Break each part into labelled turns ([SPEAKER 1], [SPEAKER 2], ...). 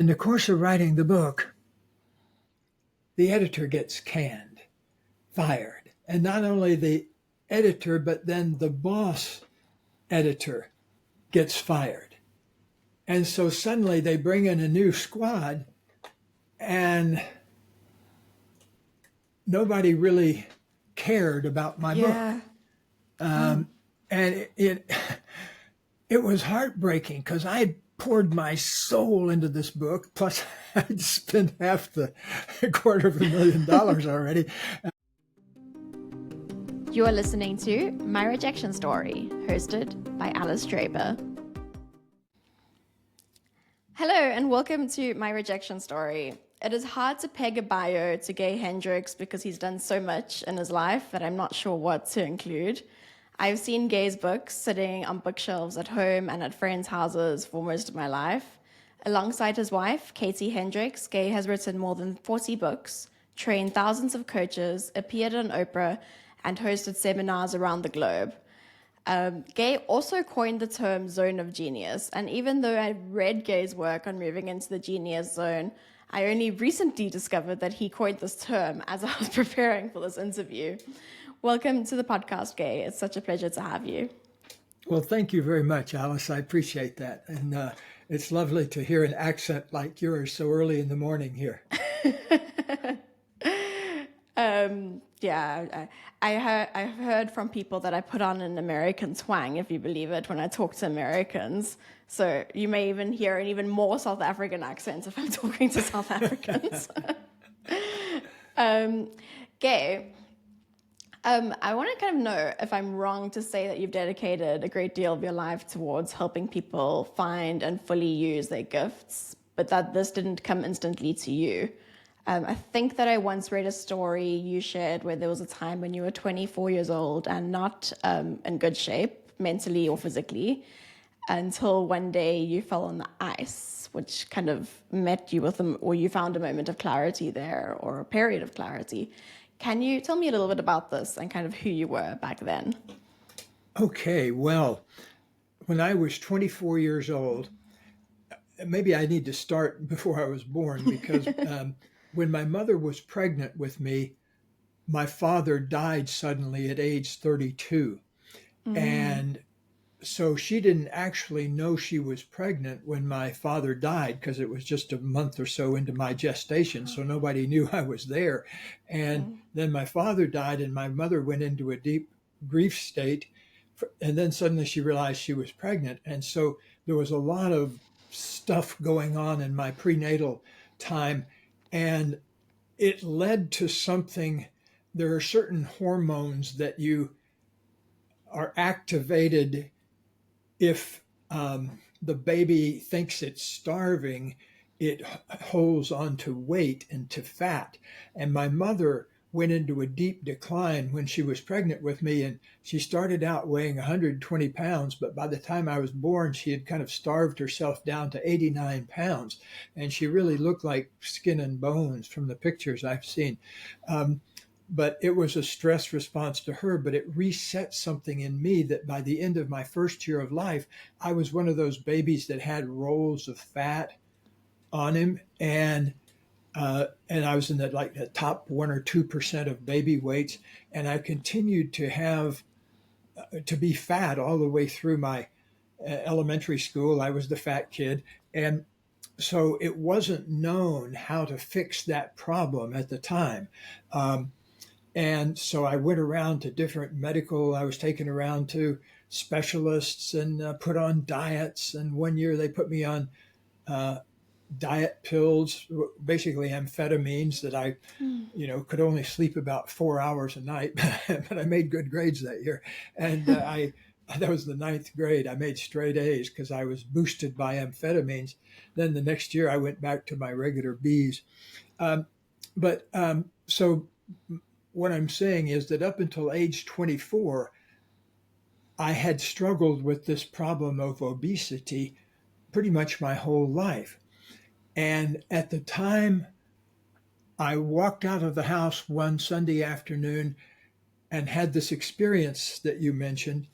[SPEAKER 1] In the course of writing the book, the editor gets canned, fired. And not only the editor, but then the boss editor gets fired. And so suddenly they bring in a new squad, and nobody really cared about my book.
[SPEAKER 2] Yeah. Oh.
[SPEAKER 1] And it was heartbreaking because I had poured my soul into this book. Plus, I'd spent half the $250,000 already.
[SPEAKER 2] You are listening to My Rejection Story, hosted by Alice Draper. Hello, and welcome to My Rejection Story. It is hard to peg a bio to gay Hendricks because he's done so much in his life that I'm not sure what to include. I've seen Gay's books sitting on bookshelves at home and at friends' houses for most of my life. Alongside his wife, Katie Hendricks, Gay has written more than 40 books, trained thousands of coaches, appeared on Oprah, and hosted seminars around the globe. Gay also coined the term zone of genius, and even though I read Gay's work on moving into the genius zone, I only recently discovered that he coined this term as I was preparing for this interview. Welcome to the podcast, Gay. It's such a pleasure to have you.
[SPEAKER 1] Well, thank you very much, Alice. I appreciate that. And it's lovely to hear an accent like yours so early in the morning here.
[SPEAKER 2] I've heard from people that I put on an American twang, if you believe it, when I talk to Americans. So you may even hear an even more South African accent if I'm talking to South Africans. Gay, I want to kind of know if I'm wrong to say that you've dedicated a great deal of your life towards helping people find and fully use their gifts, but that this didn't come instantly to you. I think that I once read a story you shared where there was a time when you were 24 years old and not in good shape, mentally or physically, until one day you fell on the ice, which kind of met you with or you found a moment of clarity there, or a period of clarity. Can you tell me a little bit about this and kind of who you were back then?
[SPEAKER 1] Okay, well, when I was 24 years old, maybe I need to start before I was born because when my mother was pregnant with me, my father died suddenly at age 32. And so she didn't actually know she was pregnant when my father died because it was just a month or so into my gestation. So nobody knew I was there. And then my father died and my mother went into a deep grief state. And then suddenly she realized she was pregnant. And so there was a lot of stuff going on in my prenatal time. And it led to something. There are certain hormones that you are activated if the baby thinks it's starving. It holds on to weight and to fat. And my mother went into a deep decline when she was pregnant with me, and she started out weighing 120 pounds, but by the time I was born, she had kind of starved herself down to 89 pounds, and she really looked like skin and bones from the pictures I've seen. But it was a stress response to her, but it reset something in me that by the end of my first year of life, I was one of those babies that had rolls of fat on him. And I was in the top 1 or 2% of baby weights. And I continued to have to be fat all the way through my elementary school. I was the fat kid. And so it wasn't known how to fix that problem at the time. And so I went around to I was taken around to specialists and put on diets. And one year they put me on diet pills, basically amphetamines that I, could only sleep about 4 hours a night, but I made good grades that year. And that was the 9th grade. I made straight A's because I was boosted by amphetamines. Then the next year I went back to my regular B's. So what I'm saying is that up until age 24, I had struggled with this problem of obesity pretty much my whole life. And at the time, I walked out of the house one Sunday afternoon and had this experience that you mentioned.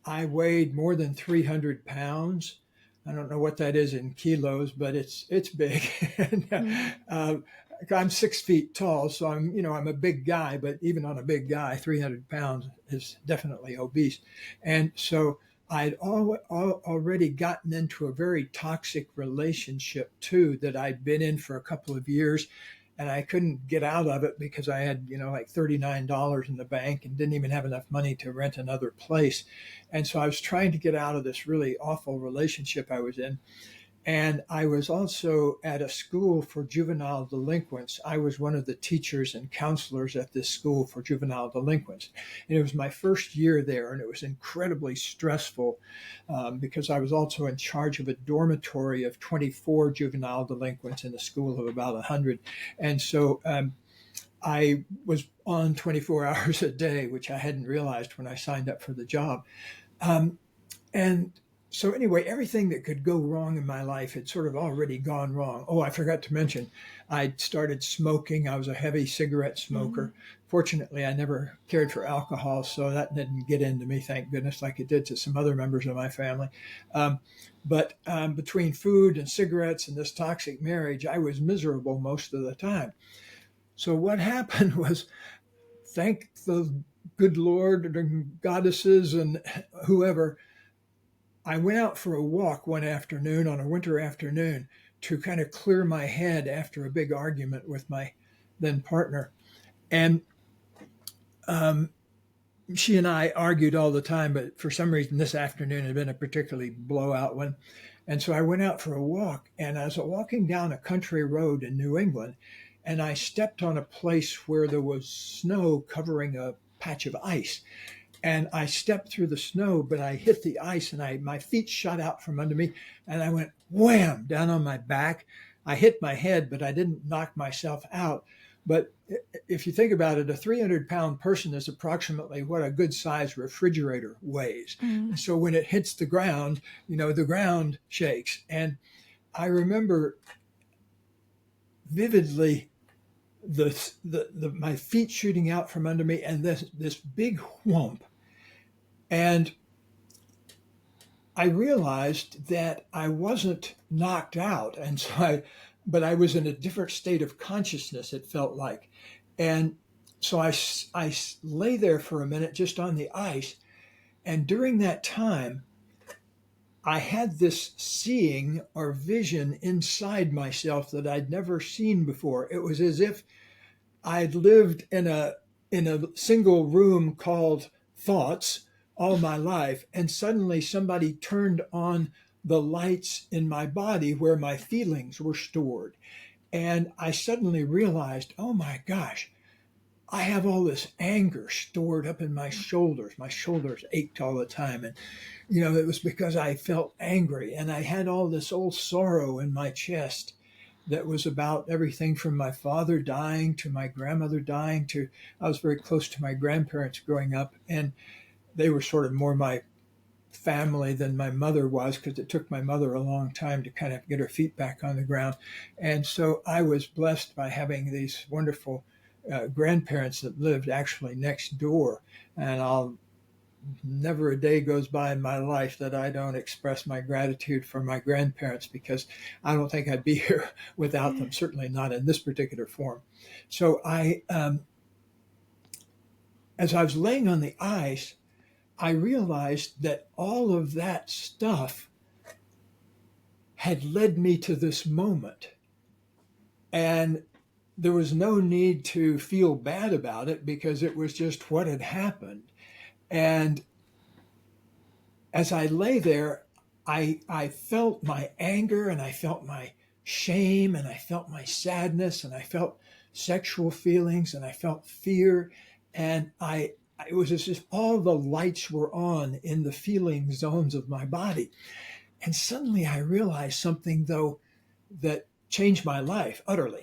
[SPEAKER 1] I weighed more than 300 pounds. I don't know what that is in kilos, but it's big. And,
[SPEAKER 2] Mm.
[SPEAKER 1] uh, I'm 6 feet tall, so I'm a big guy. But even on a big guy, 300 pounds is definitely obese. And so I'd already gotten into a very toxic relationship too that I'd been in for a couple of years, and I couldn't get out of it because I had like $39 in the bank and didn't even have enough money to rent another place. And so I was trying to get out of this really awful relationship I was in. And I was also at a school for juvenile delinquents. I was one of the teachers and counselors at this school for juvenile delinquents. And it was my first year there, and it was incredibly stressful because I was also in charge of a dormitory of 24 juvenile delinquents in a school of about 100. And so I was on 24 hours a day, which I hadn't realized when I signed up for the job. Um, and so, anyway, everything that could go wrong in my life had sort of already gone wrong. Oh, I forgot to mention, I'd started smoking. I was a heavy cigarette
[SPEAKER 2] Mm.
[SPEAKER 1] smoker. Fortunately, I never cared for alcohol, so that didn't get into me, thank goodness, like it did to some other members of my family. But between food and cigarettes and this toxic marriage, I was miserable most of the time. So, what happened was, thank the good Lord and goddesses and whoever, I went out for a walk one afternoon on a winter afternoon to kind of clear my head after a big argument with my then partner. And um, she and I argued all the time, but for some reason this afternoon had been a particularly blowout one. And so I went out for a walk, and I was walking down a country road in New England, and I stepped on a place where there was snow covering a patch of ice. And I stepped through the snow, but I hit the ice, and my feet shot out from under me, and I went wham down on my back. I hit my head, but I didn't knock myself out. But if you think about it, a 300-pound person is approximately what a good sized refrigerator weighs.
[SPEAKER 2] Mm.
[SPEAKER 1] And so when it hits the ground, the ground shakes. And I remember vividly my feet shooting out from under me, and this big whump. And I realized that I wasn't knocked out, but I was in a different state of consciousness. It felt like, and so I lay there for a minute just on the ice, and during that time, I had this seeing or vision inside myself that I'd never seen before. It was as if I'd lived in a single room called thoughts all my life, and suddenly somebody turned on the lights in my body where my feelings were stored. And I suddenly realized, oh my gosh, I have all this anger stored up in my shoulders. My shoulders ached all the time. And, it was because I felt angry. And I had all this old sorrow in my chest that was about everything from my father dying to my grandmother dying to, I was very close to my grandparents growing up. And they were sort of more my family than my mother was, because it took my mother a long time to kind of get her feet back on the ground. And so I was blessed by having these wonderful grandparents that lived actually next door. And I'll never a day goes by in my life that I don't express my gratitude for my grandparents, because I don't think I'd be here without them, certainly not in this particular form. So as I was laying on the ice, I realized that all of that stuff had led me to this moment. And there was no need to feel bad about it because it was just what had happened. And as I lay there, I felt my anger, and I felt my shame, and I felt my sadness, and I felt sexual feelings, and I felt fear. And it was as if all the lights were on in the feeling zones of my body. And suddenly I realized something, though, that changed my life utterly,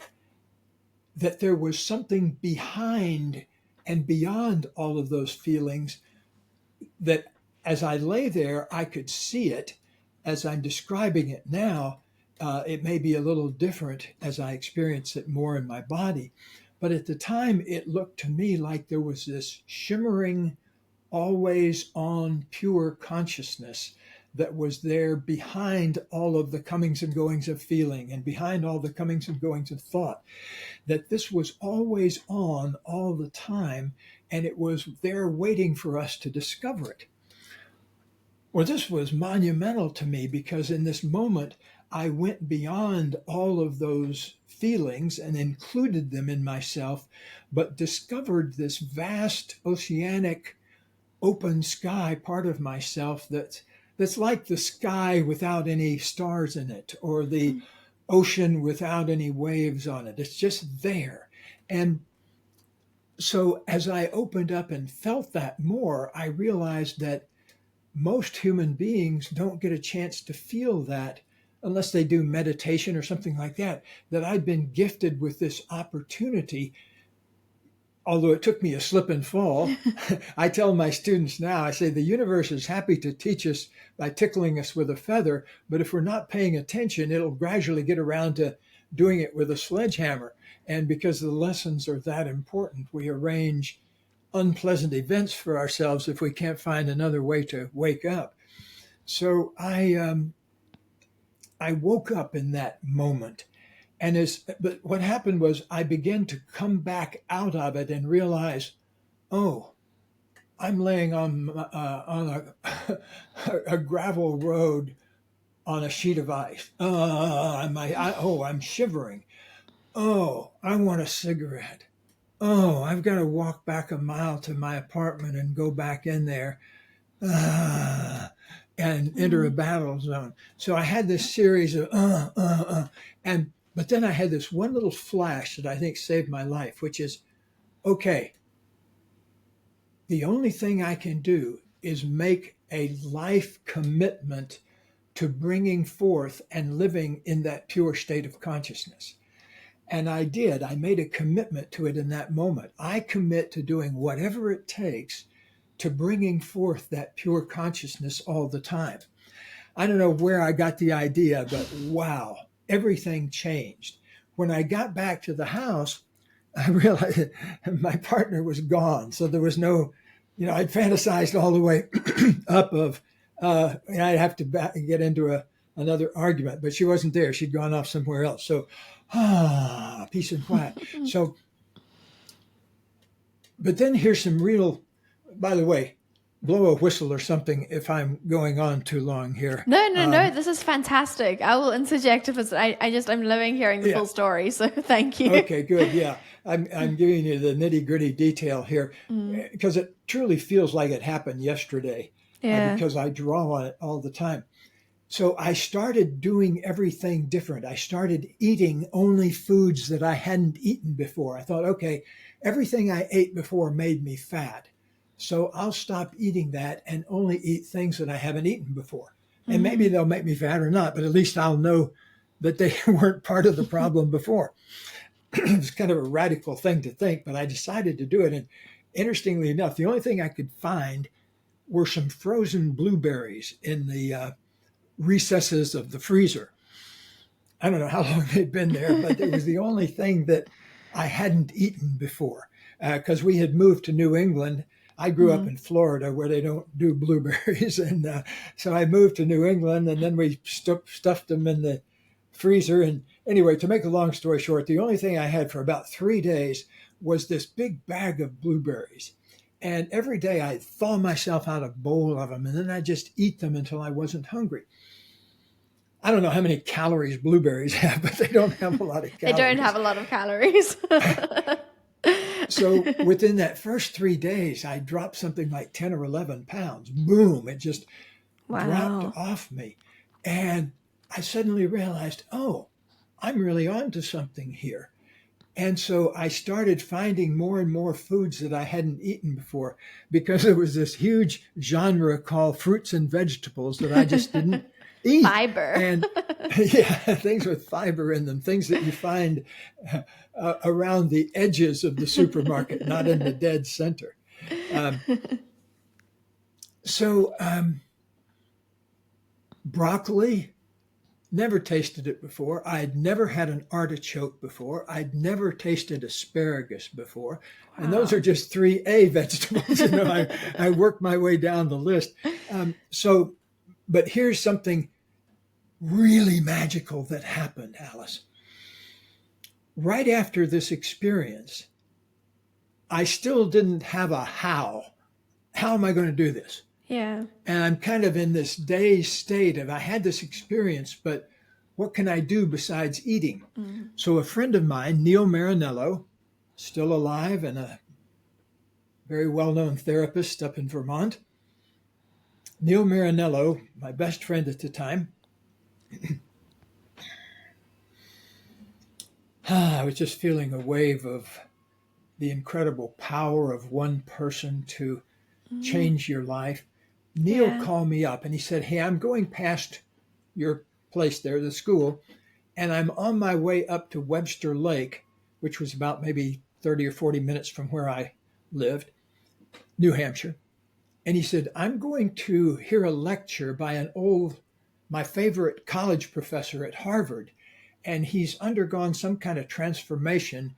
[SPEAKER 1] that there was something behind and beyond all of those feelings, that as I lay there, I could see it. As I'm describing it now, it may be a little different as I experience it more in my body. But at the time, it looked to me like there was this shimmering, always on pure consciousness that was there behind all of the comings and goings of feeling and behind all the comings and goings of thought, that this was always on all the time, and it was there waiting for us to discover it. Well, this was monumental to me because in this moment, I went beyond all of those feelings and included them in myself, but discovered this vast oceanic open sky part of myself that's like the sky without any stars in it, or the ocean without any waves on it. It's just there. And so as I opened up and felt that more, I realized that most human beings don't get a chance to feel that unless they do meditation or something like that, that I've been gifted with this opportunity. Although it took me a slip and fall, I tell my students now, I say, the universe is happy to teach us by tickling us with a feather, but if we're not paying attention, it'll gradually get around to doing it with a sledgehammer. And because the lessons are that important, we arrange unpleasant events for ourselves if we can't find another way to wake up. So I woke up in that moment. But what happened was I began to come back out of it and realize, oh, I'm laying on a gravel road on a sheet of ice. I'm shivering. Oh, I want a cigarette. Oh, I've got to walk back a mile to my apartment and go back in there and enter a battle zone. So I had this series of but then I had this one little flash that I think saved my life, which is, okay, the only thing I can do is make a life commitment to bringing forth and living in that pure state of consciousness. And I did. I made a commitment to it in that moment. I commit to doing whatever it takes to bringing forth that pure consciousness all the time. I don't know where I got the idea, but wow, everything changed. When I got back to the house, I realized my partner was gone. So there was no, I'd fantasized all the way up of, I'd have to get into another argument, but she wasn't there. She'd gone off somewhere else. So, peace and quiet. So, but then here's some real, by the way, blow a whistle or something if I'm going on too long here.
[SPEAKER 2] No. This is fantastic. I will interject if it's. I'm loving hearing the full story. So thank you.
[SPEAKER 1] Okay, good. Yeah, I'm giving you the nitty gritty detail here because it truly feels like it happened yesterday.
[SPEAKER 2] Yeah.
[SPEAKER 1] Because I draw on it all the time. So I started doing everything different. I started eating only foods that I hadn't eaten before. I thought, okay, everything I ate before made me fat. So I'll stop eating that and only eat things that I haven't eaten before. And maybe they'll make me fat or not, but at least I'll know that they weren't part of the problem before. It's kind of a radical thing to think, but I decided to do it. And interestingly enough, the only thing I could find were some frozen blueberries in the recesses of the freezer. I don't know how long they'd been there, but it was the only thing that I hadn't eaten before because we had moved to New England. I grew up in Florida where they don't do blueberries. And so I moved to New England and then we stuffed them in the freezer. And anyway, to make a long story short, the only thing I had for about 3 days was this big bag of blueberries. And every day I'd thaw myself out a bowl of them and then I'd just eat them until I wasn't hungry. I don't know how many calories blueberries have, but they don't have a lot of calories.
[SPEAKER 2] They don't have a lot of calories.
[SPEAKER 1] So within that first 3 days, I dropped something like 10 or 11 pounds. Boom, it just dropped off me. And I suddenly realized, oh, I'm really onto something here. And so I started finding more and more foods that I hadn't eaten before because there was this huge genre called fruits and vegetables that I just didn't eat.
[SPEAKER 2] Fiber.
[SPEAKER 1] And yeah, things with fiber in them, things that you find around the edges of the supermarket, not in the dead center. So broccoli, never tasted it before. I'd never had an artichoke before. I'd never tasted asparagus before. Wow. And those are just 3A vegetables. I worked my way down the list. So But here's something really magical that happened, Alice. Right after this experience, I still didn't have a how. How am I going to do this?
[SPEAKER 2] Yeah.
[SPEAKER 1] And I'm kind of in this dazed state of I had this experience, but what can I do besides eating?
[SPEAKER 2] Mm.
[SPEAKER 1] So a friend of mine, Neil Marinello, still alive and a very well-known therapist up in Vermont. Neil Marinello, my best friend at the time, I was just feeling a wave of the incredible power of one person to
[SPEAKER 2] Mm.
[SPEAKER 1] change your life. Neil
[SPEAKER 2] Yeah.
[SPEAKER 1] called me up and he said, "Hey, I'm going past your place there, the school, and I'm on my way up to Webster Lake, which was about maybe 30 or 40 minutes from where I lived, New Hampshire." And he said, "I'm going to hear a lecture by my favorite college professor at Harvard. And he's undergone some kind of transformation.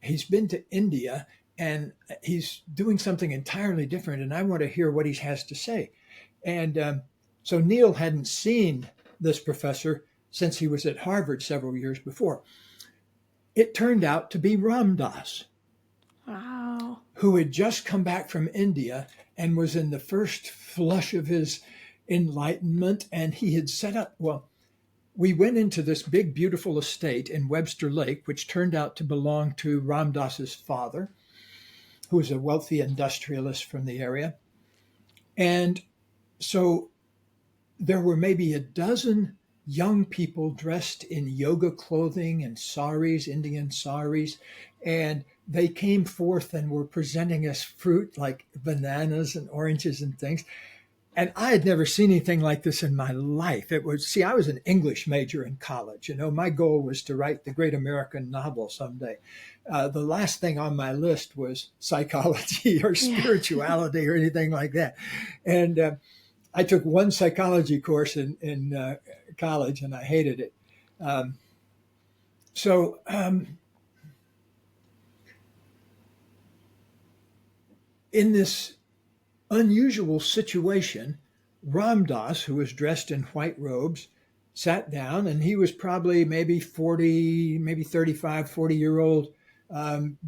[SPEAKER 1] He's been to India and he's doing something entirely different. And I want to hear what he has to say." And so Neil hadn't seen this professor since he was at Harvard several years before. It turned out to be Ram Dass,
[SPEAKER 2] Wow.
[SPEAKER 1] who had just come back from India and was in the first flush of his enlightenment. And he had set up, well, we went into this big, beautiful estate in Webster Lake, which turned out to belong to Ram Dass's father, who was a wealthy industrialist from the area. And so there were maybe a dozen young people dressed in yoga clothing and saris, Indian saris, and they came forth and were presenting us fruit like bananas and oranges and things. And I had never seen anything like this in my life. I was an English major in college. My goal was to write the great American novel someday. The last thing on my list was psychology or
[SPEAKER 2] Yeah.
[SPEAKER 1] spirituality or anything like that. And I took one psychology course in college and I hated it. Um, so in this unusual situation, Ram Dass, who was dressed in white robes, sat down, and he was probably maybe 40, maybe 35, 40-year-old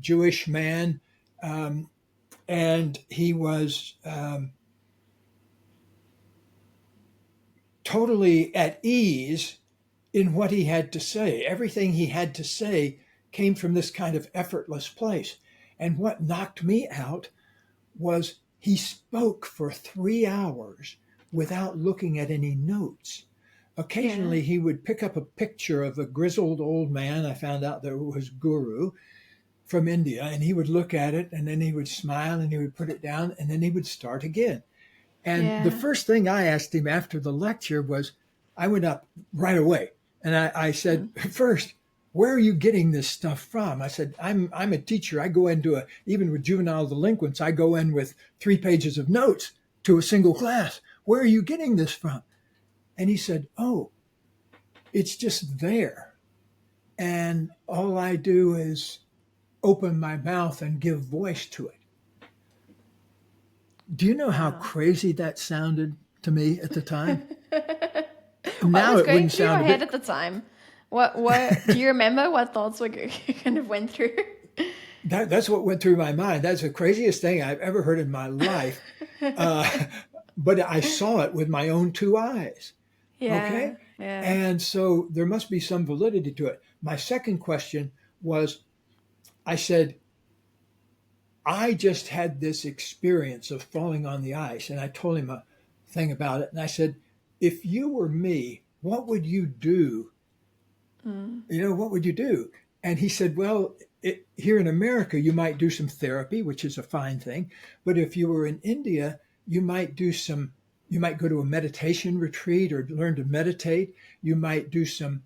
[SPEAKER 1] Jewish man. And he was totally at ease in what he had to say. Everything he had to say came from this kind of effortless place. And what knocked me out was he spoke for 3 hours without looking at any notes.
[SPEAKER 2] Yeah.
[SPEAKER 1] Occasionally, he would pick up a picture of a grizzled old man. I found out that it was Guru from India, and he would look at it, and then he would smile, and he would put it down, and then he would start again. And the
[SPEAKER 2] Yeah.
[SPEAKER 1] first thing I asked him after the lecture was, I went up right away, and I said,
[SPEAKER 2] Mm.
[SPEAKER 1] "First, where are you getting this stuff from?" I said, I'm a teacher. I go even with juvenile delinquents, I go in with 3 pages of notes to a single class. Where are you getting this from? And he said, "Oh, it's just there. And all I do is open my mouth and give voice to it." Do you know how
[SPEAKER 2] Wow.
[SPEAKER 1] crazy that sounded to me at the time?
[SPEAKER 2] What
[SPEAKER 1] Now
[SPEAKER 2] was
[SPEAKER 1] it
[SPEAKER 2] going
[SPEAKER 1] wouldn't
[SPEAKER 2] through
[SPEAKER 1] sound
[SPEAKER 2] your
[SPEAKER 1] a
[SPEAKER 2] head
[SPEAKER 1] bit.
[SPEAKER 2] at the time? What do you remember what thoughts kind of went through?
[SPEAKER 1] That's what went through my mind. That's the craziest thing I've ever heard in my life. Uh, but I saw it with my own two eyes.
[SPEAKER 2] Yeah.
[SPEAKER 1] Okay.
[SPEAKER 2] Yeah.
[SPEAKER 1] And so there must be some validity to it. My second question was, I said, I just had this experience of falling on the ice. And I told him a thing about it. And I said, if you were me, what would you do?
[SPEAKER 2] Mm.
[SPEAKER 1] What would you do? And he said, well, here in America, you might do some therapy, which is a fine thing. But if you were in India, you might you might go to a meditation retreat or learn to meditate. You might do some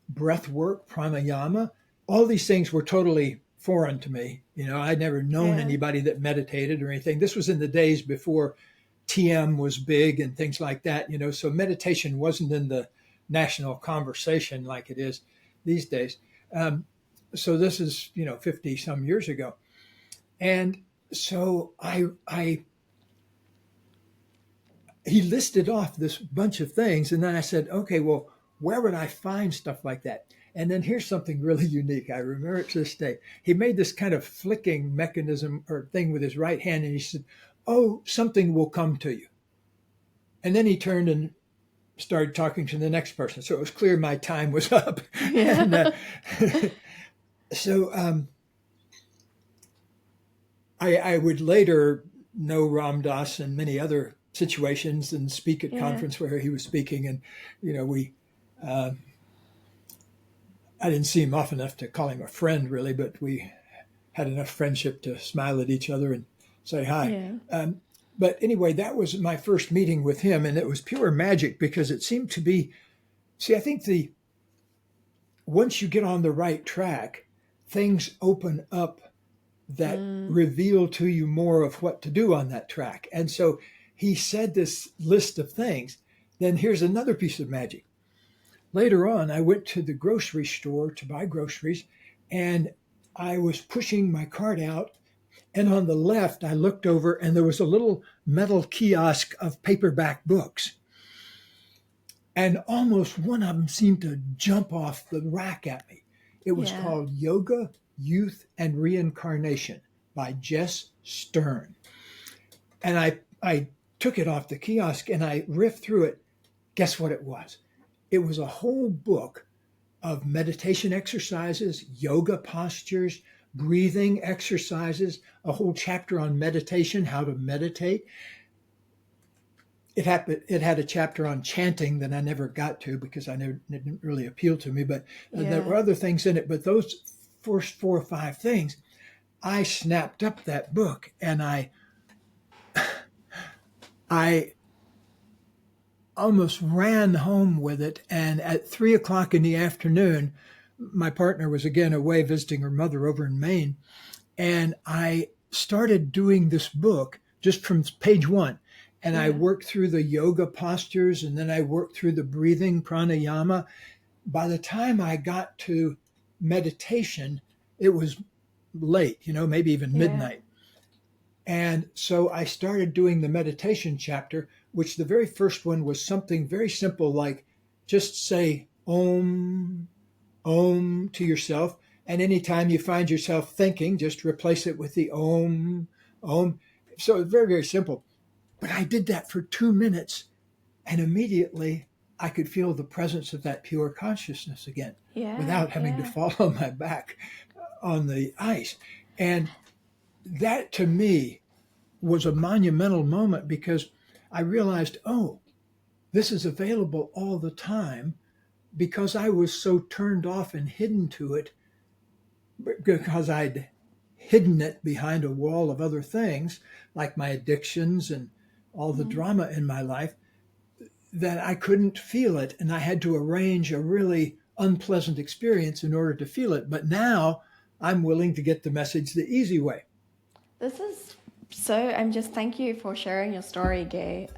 [SPEAKER 1] breath work, pranayama. All these things were totally foreign to me. I'd never known
[SPEAKER 2] Yeah.
[SPEAKER 1] anybody that meditated or anything. This was in the days before TM was big and things like that. So meditation wasn't in the national conversation like it is these days. Um, so this is 50 some years ago, and so he listed off this bunch of things. And then I said, okay, well, where would I find stuff like that? And then here's something really unique. I remember it to this day. He made this kind of flicking mechanism or thing with his right hand. And he said, oh, something will come to you. And then he turned and started talking to the next person. So it was clear my time was up. And
[SPEAKER 2] Yeah.
[SPEAKER 1] so I would later know Ram Dass in many other situations and speak at
[SPEAKER 2] Yeah.
[SPEAKER 1] conference where he was speaking. And, we, uh, I didn't see him often enough to call him a friend really, but we had enough friendship to smile at each other and say hi.
[SPEAKER 2] Yeah.
[SPEAKER 1] But anyway, that was my first meeting with him, and it was pure magic because it seemed to be. See, I think once you get on the right track, things open up that reveal to you more of what to do on that track. And so he said this list of things. Then here's another piece of magic. Later on, I went to the grocery store to buy groceries, and I was pushing my cart out. And on the left, I looked over, and there was a little metal kiosk of paperback books. And almost one of them seemed to jump off the rack at me. It was
[SPEAKER 2] Yeah.
[SPEAKER 1] called Yoga, Youth, and Reincarnation by Jess Stern. And I took it off the kiosk and I riffed through it. Guess what it was? It was a whole book of meditation exercises, yoga postures, breathing exercises, a whole chapter on meditation, how to meditate. It had a chapter on chanting that I never got to because it didn't really appeal to me, but there were
[SPEAKER 2] Yeah.
[SPEAKER 1] other things in it. But those first 4 or 5 things, I snapped up that book and I almost ran home with it. And at 3 o'clock in the afternoon, my partner was again away visiting her mother over in Maine. And I started doing this book just from page 1. And I
[SPEAKER 2] Yeah.
[SPEAKER 1] worked through the yoga postures and then I worked through the breathing pranayama. By the time I got to meditation, it was late, maybe even
[SPEAKER 2] Yeah.
[SPEAKER 1] midnight. And so I started doing the meditation chapter, which the very first one was something very simple like just say Om, Om to yourself. And anytime you find yourself thinking, just replace it with the Om, Om. So it's very, very simple. But I did that for 2 minutes and immediately I could feel the presence of that pure consciousness again
[SPEAKER 2] Yeah.
[SPEAKER 1] without having to
[SPEAKER 2] Yeah.
[SPEAKER 1] fall on my back on the ice. And that to me was a monumental moment because I realized, oh, this is available all the time because I was so turned off and hidden to it because I'd hidden it behind a wall of other things like my addictions and all the drama in my life that I couldn't feel it. And I had to arrange a really unpleasant experience in order to feel it. But now I'm willing to get the message the easy way.
[SPEAKER 2] This is I'm just thank you for sharing your story, Gay.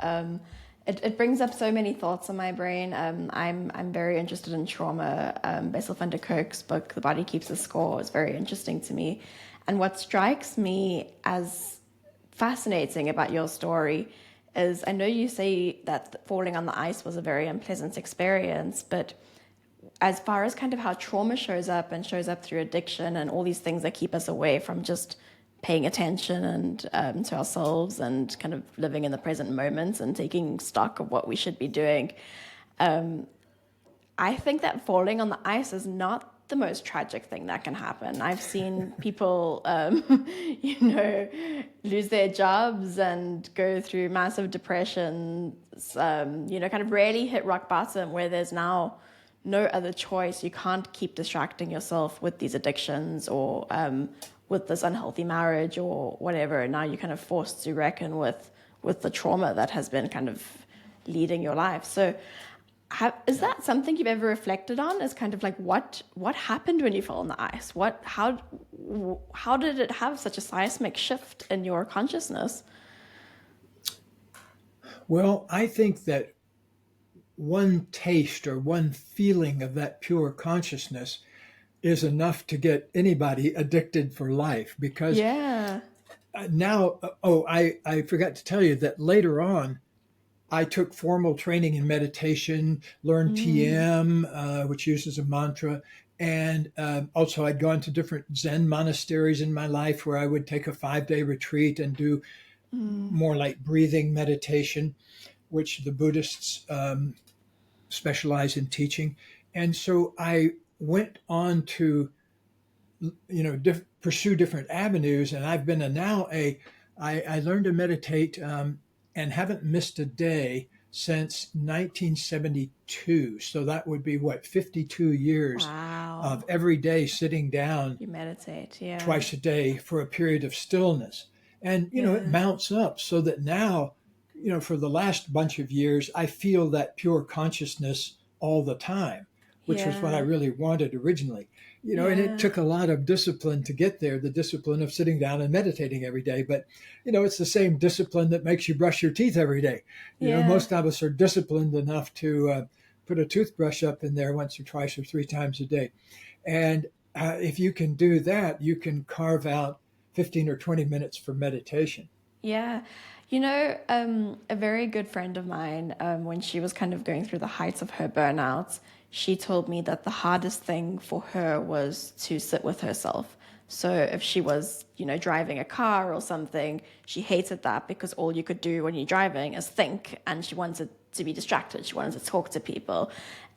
[SPEAKER 2] It brings up so many thoughts in my brain. I'm very interested in trauma. Bessel van der Kolk's book, The Body Keeps the Score, is very interesting to me. And what strikes me as fascinating about your story is I know you say that falling on the ice was a very unpleasant experience, but as far as kind of how trauma shows up and shows up through addiction and all these things that keep us away from just paying attention and to ourselves and kind of living in the present moment and taking stock of what we should be doing. I think that falling on the ice is not the most tragic thing that can happen. I've seen people, lose their jobs and go through massive depressions, kind of really hit rock bottom where there's now no other choice. You can't keep distracting yourself with these addictions or with this unhealthy marriage or whatever. And now you're kind of forced to reckon with the trauma that has been kind of leading your life. So is that something you've ever reflected on? Is kind of like what happened when you fell on the ice? How did it have such a seismic shift in your consciousness?
[SPEAKER 1] Well, I think that one taste or one feeling of that pure consciousness is enough to get anybody addicted for life because
[SPEAKER 2] Yeah.
[SPEAKER 1] now, I forgot to tell you that later on, I took formal training in meditation, learned
[SPEAKER 2] Mm,
[SPEAKER 1] TM, which uses a mantra. And also, I'd gone to different Zen monasteries in my life where I would take a 5-day retreat and do
[SPEAKER 2] mm,
[SPEAKER 1] more like breathing meditation, which the Buddhists specialize in teaching. And so I went on to pursue different avenues, and I've been I learned to meditate and haven't missed a day since 1972. So that would be what, 52 years of
[SPEAKER 2] wow.
[SPEAKER 1] every day sitting down
[SPEAKER 2] You meditate. Yeah.
[SPEAKER 1] twice a day for a period of stillness. And it
[SPEAKER 2] Yeah.
[SPEAKER 1] mounts up so that now, for the last bunch of years, I feel that pure consciousness all the time, which was what I
[SPEAKER 2] Yeah.
[SPEAKER 1] really wanted originally. And it
[SPEAKER 2] Yeah.
[SPEAKER 1] took a lot of discipline to get there, the discipline of sitting down and meditating every day. But, it's the same discipline that makes you brush your teeth every day.
[SPEAKER 2] Yeah.
[SPEAKER 1] Most of us are disciplined enough to put a toothbrush up in there once or twice or 3 times a day. And if you can do that, you can carve out 15 or 20 minutes for meditation.
[SPEAKER 2] Yeah. A very good friend of mine, when she was kind of going through the heights of her burnout, she told me that the hardest thing for her was to sit with herself. So if she was, driving a car or something, she hated that because all you could do when you're driving is think, and she wanted to be distracted. She wanted to talk to people.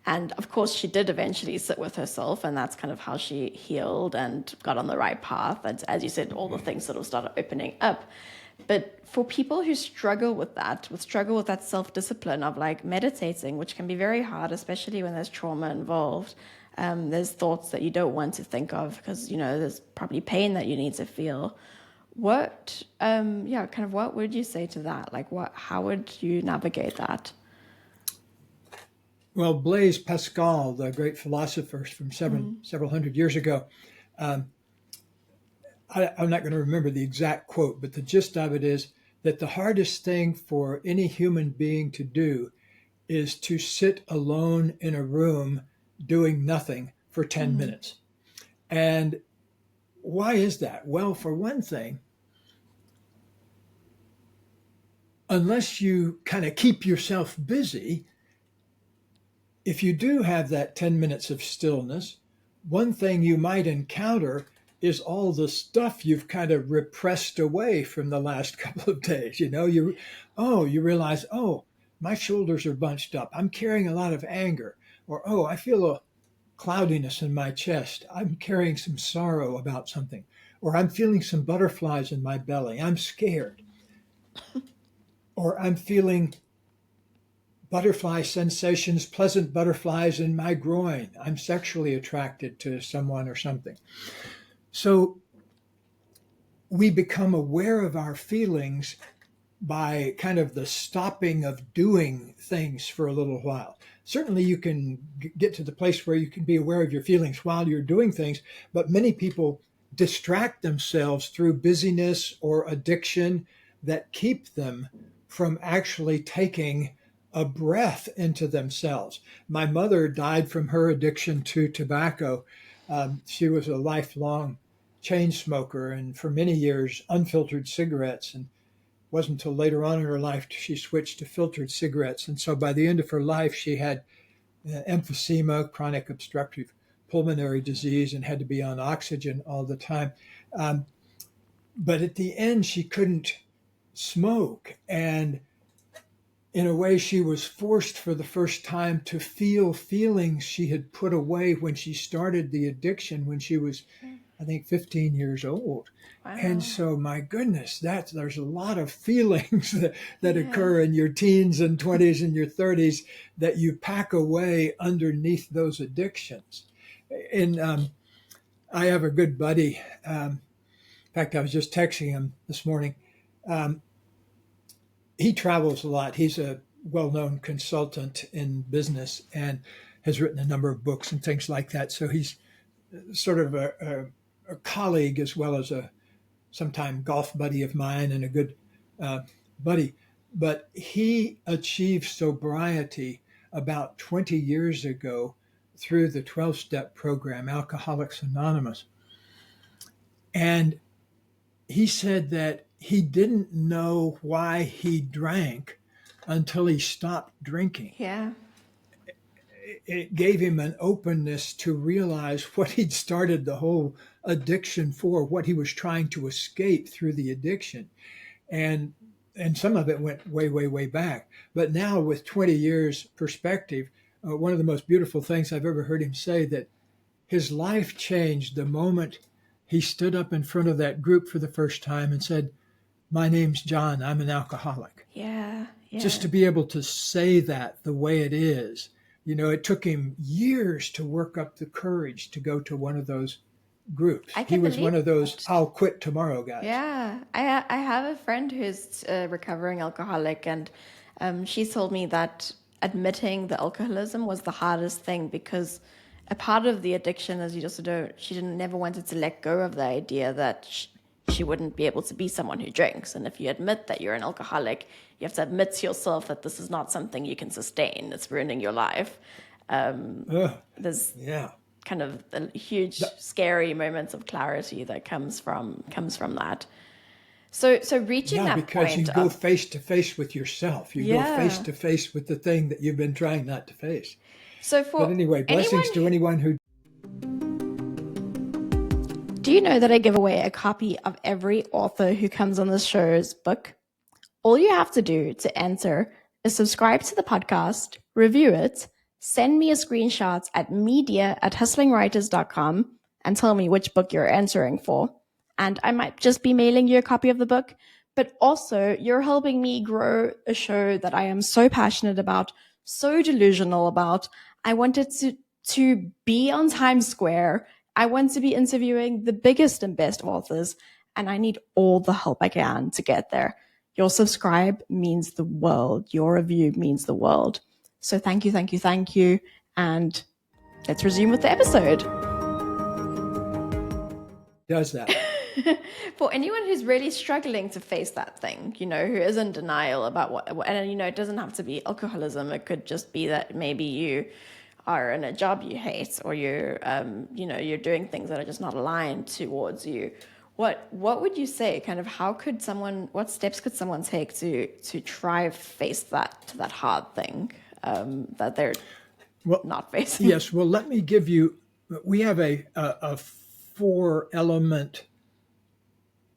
[SPEAKER 2] And of course, she did eventually sit with herself, and that's kind of how she healed and got on the right path. And as you said, all the things sort of started opening up. But for people who struggle with that self-discipline of like meditating, which can be very hard, especially when there's trauma involved, there's thoughts that you don't want to think of because, there's probably pain that you need to feel. What would you say to that? Like, how would you navigate that?
[SPEAKER 1] Well, Blaise Pascal, the great philosopher from several hundred years ago, um, I'm not going to remember the exact quote, but the gist of it is that the hardest thing for any human being to do is to sit alone in a room doing nothing for 10
[SPEAKER 2] Mm,
[SPEAKER 1] minutes. And why is that? Well, for one thing, unless you kind of keep yourself busy, if you do have that 10 minutes of stillness, one thing you might encounter is all the stuff you've kind of repressed away from the last couple of days. You realize, oh, my shoulders are bunched up. I'm carrying a lot of anger. Or, oh, I feel a cloudiness in my chest. I'm carrying some sorrow about something. Or I'm feeling some butterflies in my belly. I'm scared. Or I'm feeling butterfly sensations, pleasant butterflies in my groin. I'm sexually attracted to someone or something. So we become aware of our feelings by kind of the stopping of doing things for a little while. Certainly, you can get to the place where you can be aware of your feelings while you're doing things, but many people distract themselves through busyness or addiction that keep them from actually taking a breath into themselves. My mother died from her addiction to tobacco. She was a lifelong chain smoker and for many years unfiltered cigarettes, and wasn't until later on in her life she switched to filtered cigarettes. And so by the end of her life, she had emphysema, chronic obstructive pulmonary disease, and had to be on oxygen all the time. Um, but at the end, she couldn't smoke. And in a way, she was forced for the first time to feel feelings she had put away when she started the addiction when she was, I think, 15 years old. And
[SPEAKER 2] wow.
[SPEAKER 1] so, my goodness, there's a lot of feelings that
[SPEAKER 2] Yeah.
[SPEAKER 1] occur in your teens and 20s and your 30s that you pack away underneath those addictions. And I have a good buddy. In fact, I was just texting him this morning. Um, he travels a lot. He's a well-known consultant in business and has written a number of books and things like that. So he's sort of a colleague as well as a sometime golf buddy of mine and a good uh, buddy. But he achieved sobriety about 20 years ago through the 12-step program, Alcoholics Anonymous. And he said that he didn't know why he drank until he stopped drinking.
[SPEAKER 2] Yeah.
[SPEAKER 1] It gave him an openness to realize what he'd started the whole addiction for, what he was trying to escape through the addiction. And some of it went way, way, way back. But now with 20 years perspective, one of the most beautiful things I've ever heard him say, that his life changed the moment he stood up in front of that group for the first time and said, "My name's John, I'm an alcoholic."
[SPEAKER 2] Yeah.
[SPEAKER 1] Just
[SPEAKER 2] Yeah.
[SPEAKER 1] to be able to say that the way it is. It took him years to work up the courage to go to one of those groups.
[SPEAKER 2] I
[SPEAKER 1] He
[SPEAKER 2] can
[SPEAKER 1] was
[SPEAKER 2] believe
[SPEAKER 1] one of those
[SPEAKER 2] that.
[SPEAKER 1] "I'll quit tomorrow" guys.
[SPEAKER 2] Yeah, I have a friend who's a recovering alcoholic, and she told me that admitting the alcoholism was the hardest thing because a part of the addiction is you just don't. She didn't never wanted to let go of the idea that she wouldn't be able to be someone who drinks, and if you admit that you're an alcoholic, you have to admit to yourself that this is not something you can sustain. It's ruining your life. There's
[SPEAKER 1] Yeah.
[SPEAKER 2] kind of a huge, scary moments of clarity that comes from that. So reaching
[SPEAKER 1] Yeah,
[SPEAKER 2] that
[SPEAKER 1] because you
[SPEAKER 2] point
[SPEAKER 1] go
[SPEAKER 2] of
[SPEAKER 1] face to face with yourself. You go face
[SPEAKER 2] yeah.
[SPEAKER 1] to face with the thing that you've been trying not to face.
[SPEAKER 2] So
[SPEAKER 1] But
[SPEAKER 2] for
[SPEAKER 1] anyway, blessings to
[SPEAKER 2] anyone,
[SPEAKER 1] anyone who.
[SPEAKER 2] do you know that I give away a copy of every author who comes on this show's book? All you have to do to enter is subscribe to the podcast, review it, send me a screenshot at media@hustlingwriters.com and tell me which book you're entering for. And I might just be mailing you a copy of the book, but also you're helping me grow a show that I am so passionate about, so delusional about. I wanted to be on Times Square. I want to be interviewing the biggest and best authors, and I need all the help I can to get there. Your subscribe means the world. Your review means the world. So thank you, thank you, thank you. And let's resume with the episode.
[SPEAKER 1] Does that.
[SPEAKER 2] For anyone who's really struggling to face that thing, who is in denial about what, and it doesn't have to be alcoholism. It could just be that maybe you are in a job you hate, or you're doing things that are just not aligned towards you. What would you say? Kind of what steps could someone take to try face that hard thing that they're not facing?
[SPEAKER 1] Yes. Well, let me give you. We have a 4-element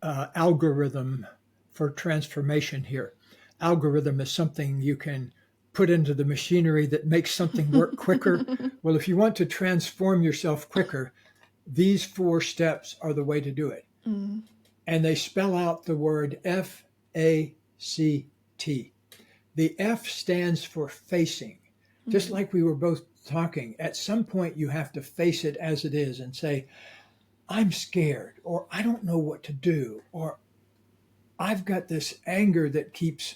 [SPEAKER 1] algorithm for transformation here. Algorithm is something you can put into the machinery that makes something work quicker. Well, if you want to transform yourself quicker, these 4 steps are the way to do it.
[SPEAKER 2] Mm.
[SPEAKER 1] And they spell out the word FACT. The F stands for facing. Just like we were both talking, at some point you have to face it as it is and say, "I'm scared," or "I don't know what to do," or "I've got this anger that keeps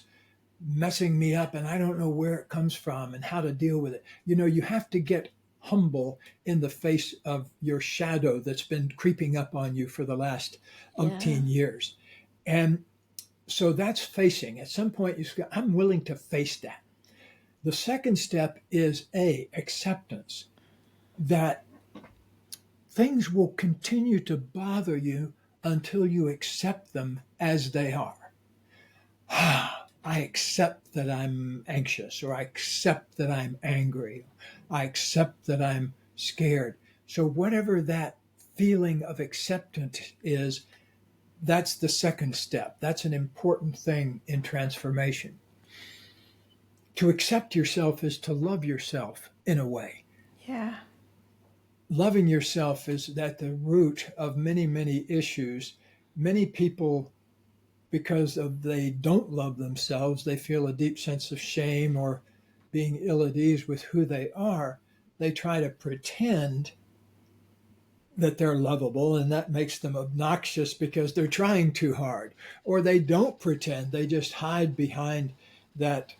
[SPEAKER 1] messing me up and I don't know where it comes from and how to deal with it." You have to get humble in the face of your shadow that's been creeping up on you for the last umpteen years. And so that's facing. At some point you say, "I'm willing to face that." The second step is acceptance, that things will continue to bother you until you accept them as they are. I accept that I'm anxious, or I accept that I'm angry. I accept that I'm scared. So whatever that feeling of acceptance is, that's the second step. That's an important thing in transformation. To accept yourself is to love yourself in a way.
[SPEAKER 2] Yeah.
[SPEAKER 1] Loving yourself is at the root of many, many issues. Many people, because they don't love themselves, they feel a deep sense of shame or being ill at ease with who they are. They try to pretend that they're lovable, and that makes them obnoxious because they're trying too hard. Or they don't pretend, they just hide behind that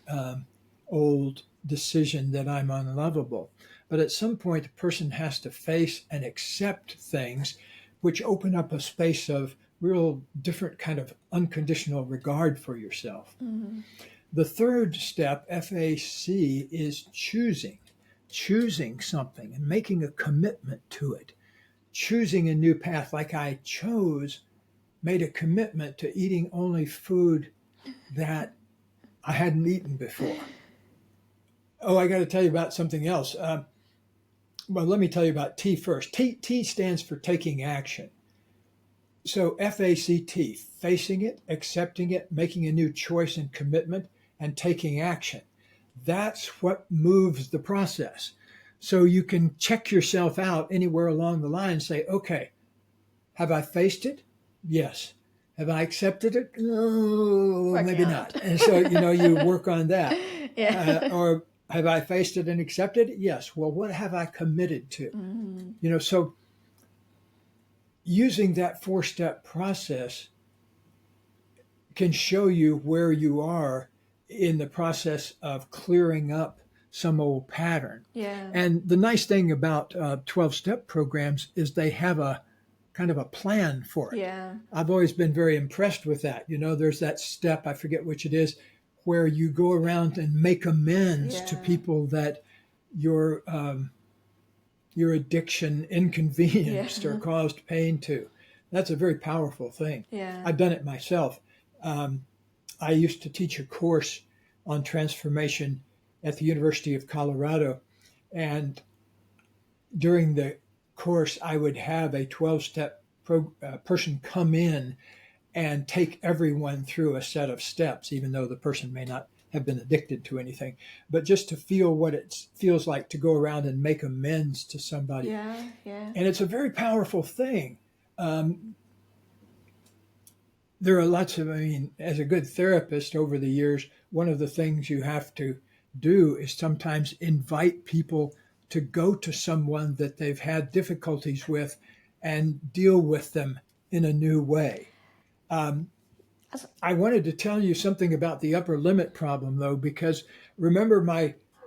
[SPEAKER 1] old decision that I'm unlovable. But at some point, a person has to face and accept things which open up a space of real different kind of unconditional regard for yourself.
[SPEAKER 2] Mm-hmm.
[SPEAKER 1] The third step, FAC, is choosing something and making a commitment to it. Choosing a new path, like I made a commitment to eating only food that I hadn't eaten before. Oh, I got to tell you about something else. Well, let me tell you about T first. T stands for taking action. So FACT, facing it, accepting it, making a new choice and commitment, and taking action. That's what moves the process. So you can check yourself out anywhere along the line and say, okay, have I faced it? Yes. Have I accepted it? No,
[SPEAKER 2] Working
[SPEAKER 1] maybe
[SPEAKER 2] on
[SPEAKER 1] not.
[SPEAKER 2] it.
[SPEAKER 1] And so, you work on that.
[SPEAKER 2] Yeah.
[SPEAKER 1] Or have I faced it and accepted it? Yes. Well, what have I committed to? So using that 4-step process can show you where you are in the process of clearing up some old pattern.
[SPEAKER 2] Yeah.
[SPEAKER 1] And the nice thing about 12-step programs is they have a kind of a plan for it.
[SPEAKER 2] Yeah.
[SPEAKER 1] I've always been very impressed with that. There's that step, I forget which it is, where you go around and make amends to
[SPEAKER 2] Yeah.
[SPEAKER 1] people that your addiction inconvenienced
[SPEAKER 2] Yeah.
[SPEAKER 1] or caused pain to. That's a very powerful thing.
[SPEAKER 2] Yeah.
[SPEAKER 1] I've done it myself. I used to teach a course on transformation at the University of Colorado. And during the course, I would have a 12-step person come in and take everyone through a set of steps, even though the person may not have been addicted to anything, but just to feel what it feels like to go around and make amends to somebody.
[SPEAKER 2] Yeah. Yeah.
[SPEAKER 1] And it's a very powerful thing. There are lots of, as a good therapist over the years, one of the things you have to do is sometimes invite people to go to someone that they've had difficulties with and deal with them in a new way. I wanted to tell you something about the upper limit problem, though, because remember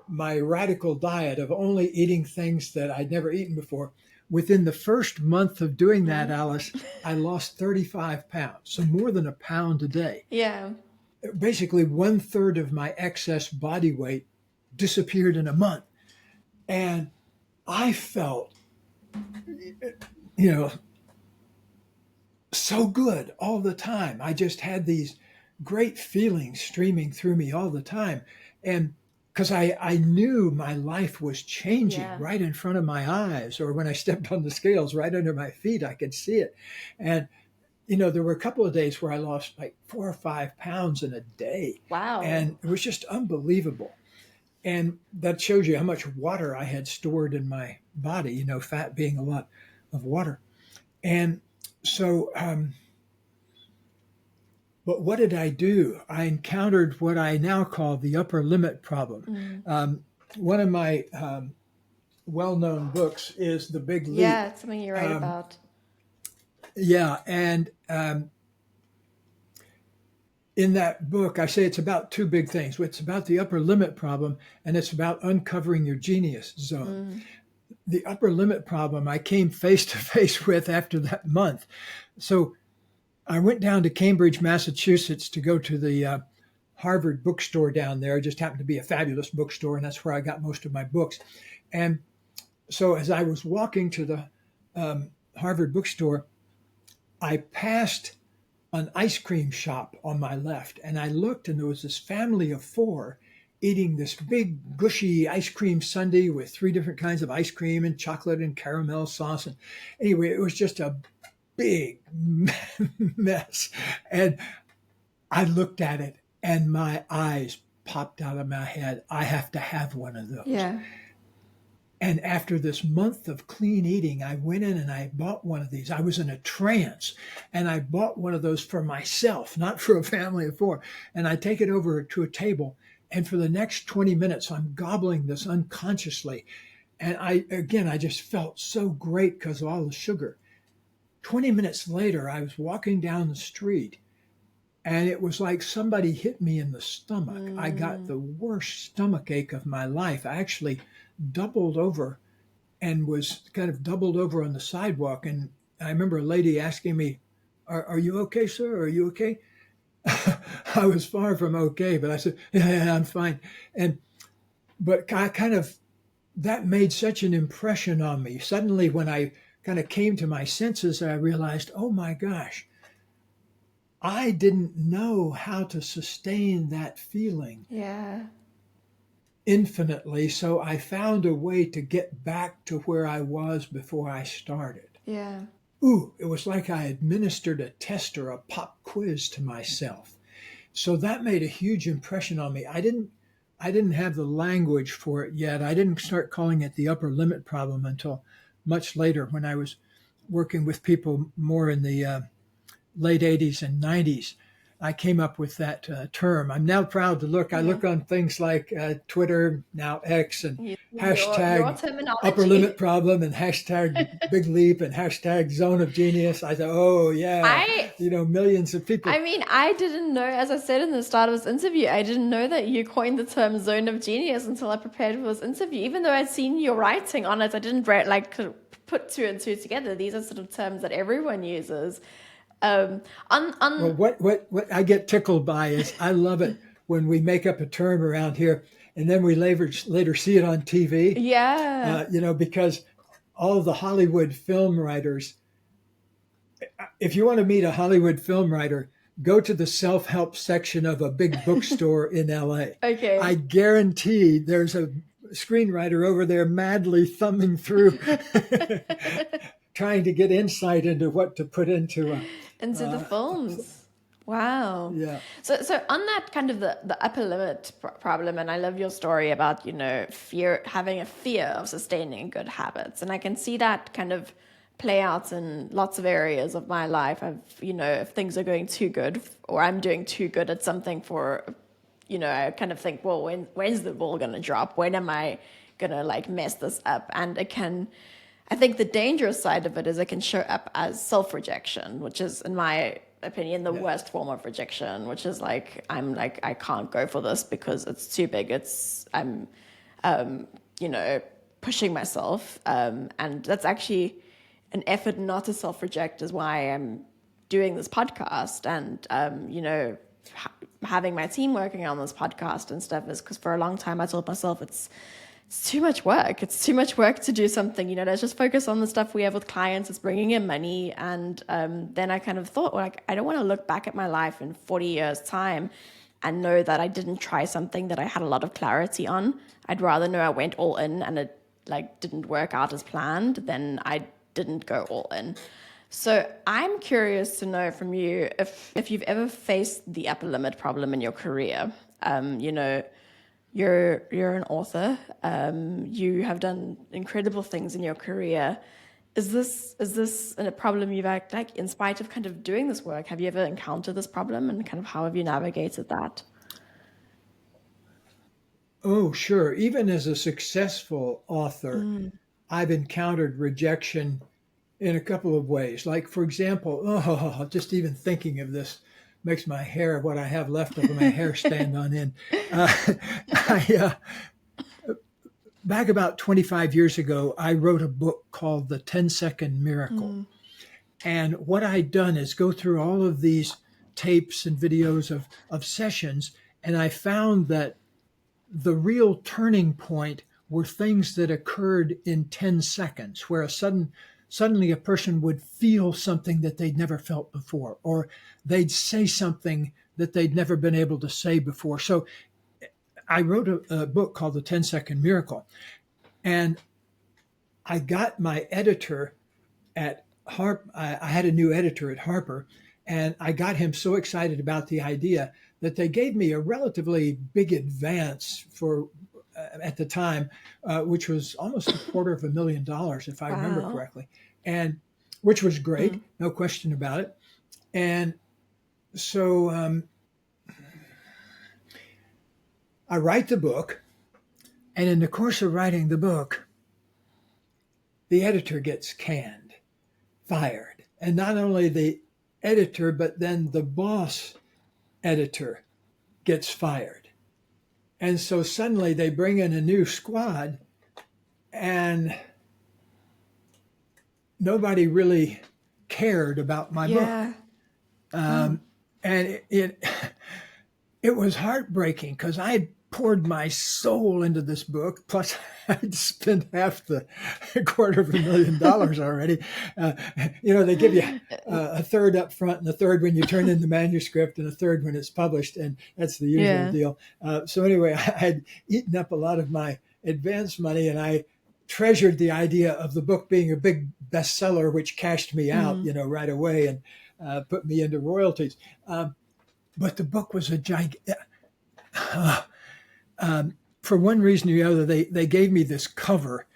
[SPEAKER 1] my radical diet of only eating things that I'd never eaten before. Within the first month of doing that, Alice, I lost 35 pounds, so more than a pound a day.
[SPEAKER 2] Yeah.
[SPEAKER 1] Basically, 1/3 of my excess body weight disappeared in a month. And I felt, so good all the time. I just had these great feelings streaming through me all the time. And because I knew my life was changing right in front of my eyes, or when I stepped on the scales right under my feet, I could see it. And, there were a couple of days where I lost like 4 or 5 pounds in a day.
[SPEAKER 2] Wow.
[SPEAKER 1] And it was just unbelievable. And that shows you how much water I had stored in my body, fat being a lot of water. And so, but what did I do? I encountered what I now call the upper limit problem. One of my well-known books is The Big Leap.
[SPEAKER 2] Yeah, it's something you write about.
[SPEAKER 1] Yeah, and in that book, I say it's about two big things. It's about the upper limit problem, and it's about uncovering your genius zone. The upper limit problem I came face to face with after that month. So I went down to Cambridge, Massachusetts to go to the Harvard bookstore down there. It just happened to be a fabulous bookstore, and that's where I got most of my books. And so as I was walking to the Harvard bookstore, I passed an ice cream shop on my left, and I looked, and there was this family of 4 eating this big gushy ice cream sundae with 3 different kinds of ice cream and chocolate and caramel sauce. And anyway, it was just a big mess. And I looked at it and my eyes popped out of my head. I have to have one of those.
[SPEAKER 2] Yeah.
[SPEAKER 1] And after this month of clean eating, I went in and I bought one of these. I was in a trance, and I bought one of those for myself, not for a family of 4. And I take it over to a table, and for the next 20 minutes, I'm gobbling this unconsciously. And I just felt so great because of all the sugar. 20 minutes later, I was walking down the street, and it was like somebody hit me in the stomach. I got the worst stomach ache of my life. I actually doubled over and was kind of doubled over on the sidewalk. And I remember a lady asking me, are you okay, sir? Are you okay? I was far from okay, but I said, yeah, I'm fine. But I kind of, that made such an impression on me. Suddenly, when I kind of came to my senses, I realized, oh my gosh, I didn't know how to sustain that feeling
[SPEAKER 2] Yeah.
[SPEAKER 1] infinitely. So I found a way to get back to where I was before I started.
[SPEAKER 2] Yeah.
[SPEAKER 1] Ooh, it was like I administered a test or a pop quiz to myself. So that made a huge impression on me. I didn't have the language for it yet. I didn't start calling it the upper limit problem until much later when I was working with people more in the late 80s and 90s. I came up with that term. I'm now proud to look. I
[SPEAKER 2] Yeah.
[SPEAKER 1] look on things like Twitter, now X, and
[SPEAKER 2] Your
[SPEAKER 1] hashtag upper limit
[SPEAKER 2] terminology.
[SPEAKER 1] problem and hashtag big leap and hashtag zone of genius. I thought, oh, yeah,
[SPEAKER 2] I
[SPEAKER 1] millions of
[SPEAKER 2] I
[SPEAKER 1] people.
[SPEAKER 2] mean, I didn't know, as I said in the start of this interview, I didn't know that you coined the term zone of genius until I prepared for this interview. Even though I'd seen your writing on it, I didn't put two and two together. These are sort of terms that everyone uses. Um,
[SPEAKER 1] Well,
[SPEAKER 2] on
[SPEAKER 1] what I get tickled by is I love it when we make up a term around here and then we later see it on TV,
[SPEAKER 2] Yeah.
[SPEAKER 1] because all of the Hollywood film writers, if you want to meet a Hollywood film writer, go to the self-help section of a big bookstore in LA. I
[SPEAKER 2] Okay.
[SPEAKER 1] guarantee there's a screenwriter over there madly thumbing through trying to get insight into what to put into
[SPEAKER 2] Into the
[SPEAKER 1] uh,
[SPEAKER 2] films. Wow.
[SPEAKER 1] yeah.
[SPEAKER 2] So on that kind of the upper limit problem, and I love your story about, fear, having a fear of sustaining good habits. And I can see that kind of play out in lots of areas of my life. If things are going too good or I'm doing too good at something I kind of think, well, when's the ball going to drop? When am I going to like mess this up? And I think the dangerous side of it is it can show up as self-rejection, which is, in my opinion, the
[SPEAKER 1] Yeah.
[SPEAKER 2] worst form of rejection, which is like, I'm like, I can't go for this because it's too big. I'm, you know, pushing myself. And that's actually an effort not to self-reject is why I'm doing this podcast and, having my team working on this podcast and stuff is because for a long time I told myself it's too much work. It's too much work to do something. Let's just focus on the stuff we have with clients. It's bringing in money. And then I kind of thought, well, like, I don't want to look back at my life in 40 years' time and know that I didn't try something that I had a lot of clarity on. I'd rather know I went all in and it like didn't work out as planned than I didn't go all in. So I'm curious to know from you if you've ever faced the upper limit problem in your career. You're an author. You have done incredible things in your career. Is this a problem you've had, like in spite of kind of doing this work? Have you ever encountered this problem and kind of how have you navigated that?
[SPEAKER 1] Oh, sure. Even as a successful author, I've encountered rejection in a couple of ways. Like, for example, just even thinking of this makes my hair, what I have left of my hair, stand on end. Uh, back about 25 years ago, I wrote a book called The 10-Second Miracle. And what I'd done is go through all of these tapes and videos of sessions, and I found that the real turning point were things that occurred in 10 seconds, where suddenly a person would feel something that they'd never felt before, or they'd say something that they'd never been able to say before. So I wrote a book called The 10-Second Miracle, and I got my editor at Harp. I had a new editor at Harper, and I got him so excited about the idea that they gave me a relatively big advance for at the time, which was almost $250,000, if I remember
[SPEAKER 2] Wow.
[SPEAKER 1] correctly, and which was great, no question about it. And so I write the book, and in the course of writing the book, the editor gets canned, fired, and not only the editor, but then the boss editor gets fired. And so suddenly they bring in a new squad, and nobody really cared about my book.
[SPEAKER 2] Yeah. Oh.
[SPEAKER 1] And it was heartbreaking because I poured my soul into this book. Plus, I'd spent half the $250,000 already. They give you a third up front and a third when you turn in the manuscript and a third when it's published, and that's the usual
[SPEAKER 2] Yeah.
[SPEAKER 1] deal. So anyway, I had eaten up a lot of my advance money, and I treasured the idea of the book being a big bestseller, which cashed me out, right away and put me into royalties. But the book was a gigantic. For one reason or the other, they gave me this cover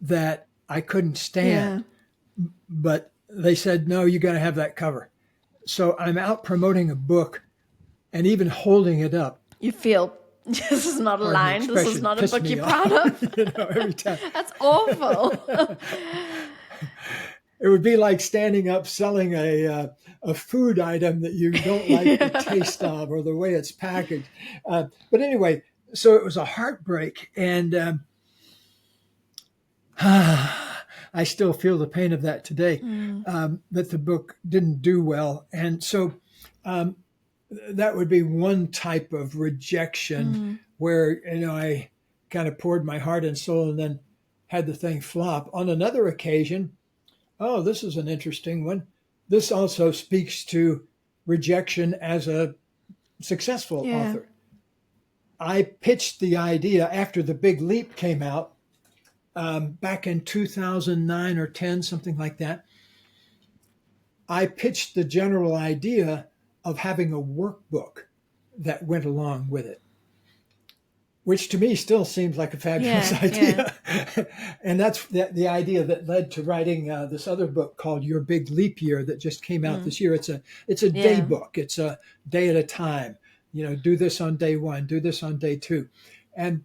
[SPEAKER 1] that I couldn't stand, but they said, no, you got to have that cover. So I'm out promoting a book and even holding it up.
[SPEAKER 2] You feel this is not a
[SPEAKER 1] Pardon the
[SPEAKER 2] line. This is
[SPEAKER 1] expression,
[SPEAKER 2] not a
[SPEAKER 1] pissed
[SPEAKER 2] book
[SPEAKER 1] me
[SPEAKER 2] you're
[SPEAKER 1] off.
[SPEAKER 2] proud of.
[SPEAKER 1] Every time.
[SPEAKER 2] That's awful.
[SPEAKER 1] It would be like standing up selling a food item that you don't like the taste of or the way it's packaged. But anyway, so it was a heartbreak, and I still feel the pain of that today, that the book didn't do well. And so that would be one type of rejection where, I kind of poured my heart and soul and then had the thing flop. On another occasion, this is an interesting one. This also speaks to rejection as a successful author. I pitched the idea after The Big Leap came out back in 2009 or 10, something like that. I pitched the general idea of having a workbook that went along with it, which to me still seems like a fabulous idea. And that's the idea that led to writing this other book called Your Big Leap Year that just came out this year. It's a day book. It's a day at a time. Do this on day one, do this on day two. And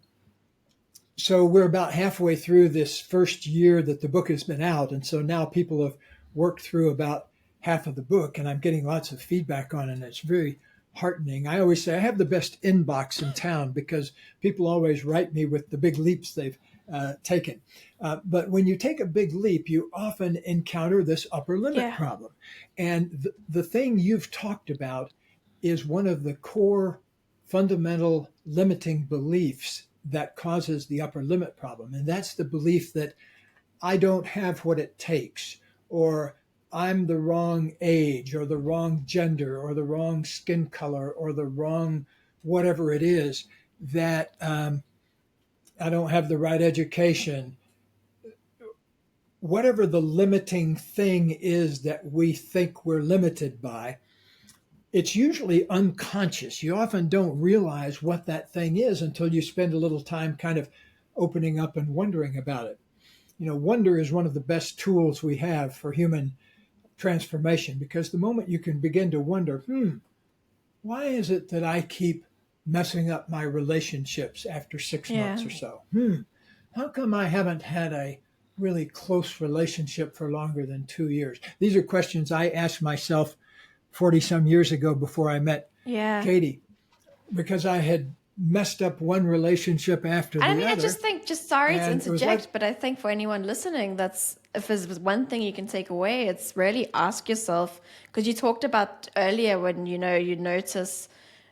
[SPEAKER 1] so we're about halfway through this first year that the book has been out. And so now people have worked through about half of the book, and I'm getting lots of feedback on it. And it's very heartening. I always say I have the best inbox in town because people always write me with the big leaps they've taken. But when you take a big leap, you often encounter this upper limit problem. And the thing you've talked about is one of the core fundamental limiting beliefs that causes the upper limit problem. And that's the belief that I don't have what it takes, or I'm the wrong age, or the wrong gender, or the wrong skin color, or the wrong whatever it is, that I don't have the right education. Whatever the limiting thing is that we think we're limited by, it's usually unconscious. You often don't realize what that thing is until you spend a little time kind of opening up and wondering about it. Wonder is one of the best tools we have for human transformation, because the moment you can begin to wonder, why is it that I keep messing up my relationships after 6 months or so? How come I haven't had a really close relationship for longer than 2 years? These are questions I asked myself 40 some years ago before I met Katie, because I had messed up one relationship after the other.
[SPEAKER 2] I just think, sorry to interject,
[SPEAKER 1] like,
[SPEAKER 2] but I think for anyone listening, if there's one thing you can take away, it's really ask yourself, because you talked about earlier when, you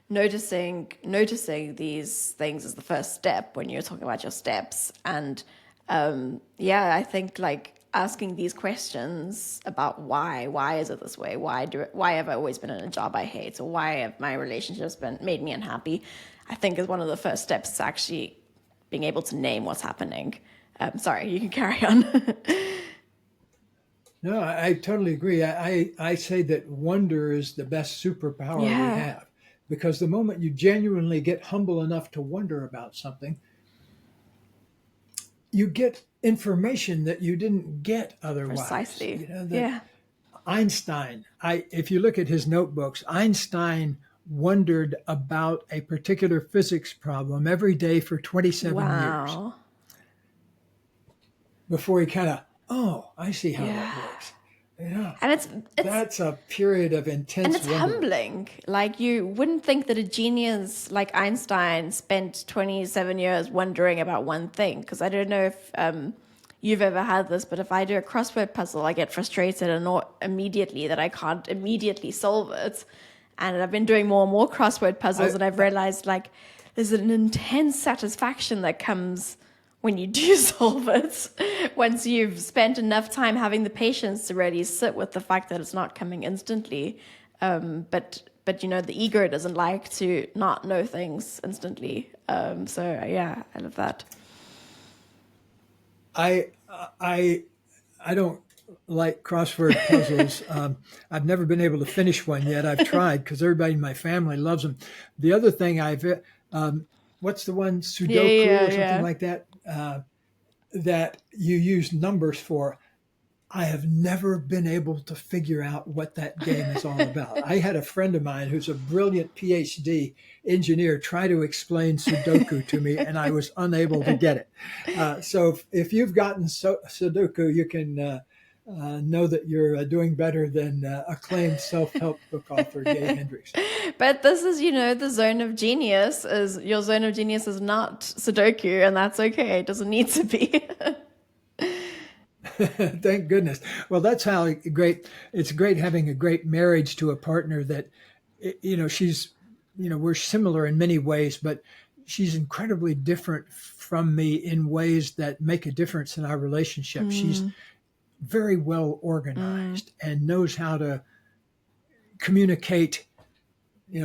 [SPEAKER 2] noticing these things is the first step when you're talking about your steps. And I think like asking these questions about why is it this way? Why have I always been in a job I hate? Or why have my relationships made me unhappy? I think is one of the first steps to actually being able to name what's happening. Sorry, you can carry on.
[SPEAKER 1] No, I totally agree. I say that wonder is the best superpower we have, because the moment you genuinely get humble enough to wonder about something, you get information that you didn't get otherwise.
[SPEAKER 2] Precisely.
[SPEAKER 1] Einstein, if you look at his notebooks, Einstein wondered about a particular physics problem every day for 27 years before he kind of, I see how that works. Yeah.
[SPEAKER 2] And
[SPEAKER 1] that's a period of intense
[SPEAKER 2] and it's
[SPEAKER 1] wonder.
[SPEAKER 2] humbling. Like, you wouldn't think that a genius like Einstein spent 27 years wondering about one thing. Because I don't know if you've ever had this, but if I do a crossword puzzle, I get frustrated and know immediately that I can't immediately solve it. And I've been doing more and more crossword puzzles, and I've realized, like, there's an intense satisfaction that comes when you do solve it. Once you've spent enough time having the patience to really sit with the fact that it's not coming instantly. But the ego doesn't like to not know things instantly. So yeah, I love that.
[SPEAKER 1] I I I don't like crossword puzzles. I've never been able to finish one yet. I've tried because everybody in my family loves them. The other thing um, what's the one,
[SPEAKER 2] Yeah,
[SPEAKER 1] Sudoku
[SPEAKER 2] yeah,
[SPEAKER 1] or something
[SPEAKER 2] yeah.
[SPEAKER 1] like that, that you use numbers for? I have never been able to figure out what that game is all about. I had a friend of mine who's a brilliant PhD engineer try to explain Sudoku to me, and I was unable to get it. So if you've gotten Sudoku, you can know that you're doing better than acclaimed self-help book author Gay Hendricks.
[SPEAKER 2] But this is, the zone of genius is your zone of genius is not Sudoku, and that's okay. It doesn't need to be.
[SPEAKER 1] Thank goodness. Well, that's how great it's great having a great marriage to a partner that, she's, we're similar in many ways, but she's incredibly different from me in ways that make a difference in our relationship. She's
[SPEAKER 2] Mm,
[SPEAKER 1] very well
[SPEAKER 2] mm.
[SPEAKER 1] organized and knows how to communicate,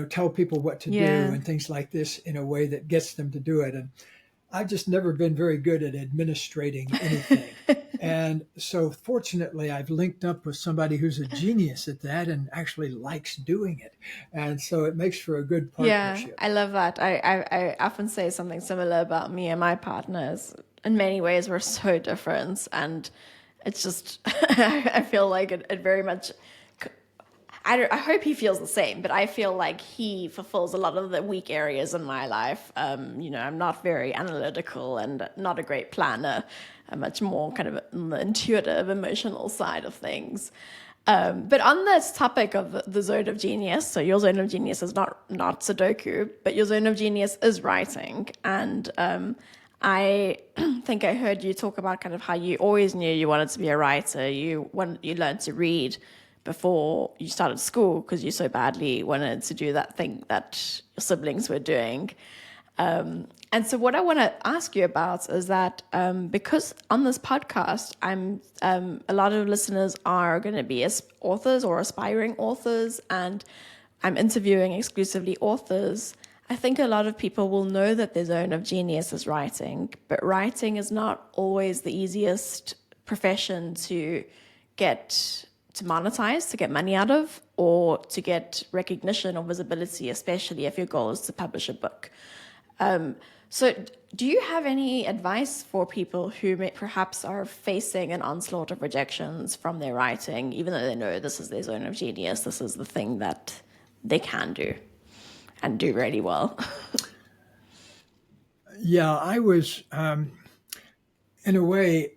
[SPEAKER 1] tell people what to do
[SPEAKER 2] Yeah.
[SPEAKER 1] and things like this in a way that gets them to do it. And I've just never been very good at administrating anything. And so fortunately, I've linked up with somebody who's a genius at that and actually likes doing it. And so it makes for a good
[SPEAKER 2] Yeah,
[SPEAKER 1] partnership.
[SPEAKER 2] I love that. I often say something similar about me and my partners. In many ways, we're so different, and it's just I feel like it very much. I hope he feels the same, but I feel like he fulfills a lot of the weak areas in my life. I'm not very analytical and not a great planner. I'm much more kind of on the intuitive, emotional side of things. But on this topic of the zone of genius, so your zone of genius is not Sudoku, but your zone of genius is writing. And I think I heard you talk about kind of how you always knew you wanted to be a writer. You learned to read before you started school because you so badly wanted to do that thing that your siblings were doing. And so, what I want to ask you about is that because on this podcast, a lot of listeners are going to be authors or aspiring authors, and I'm interviewing exclusively authors. I think a lot of people will know that their zone of genius is writing, but writing is not always the easiest profession to get to monetize, to get money out of, or to get recognition or visibility, especially if your goal is to publish a book. So, do you have any advice for people who perhaps are facing an onslaught of rejections from their writing, even though they know this is their zone of genius, this is the thing that they can do and do really well?
[SPEAKER 1] Yeah, I was, in a way,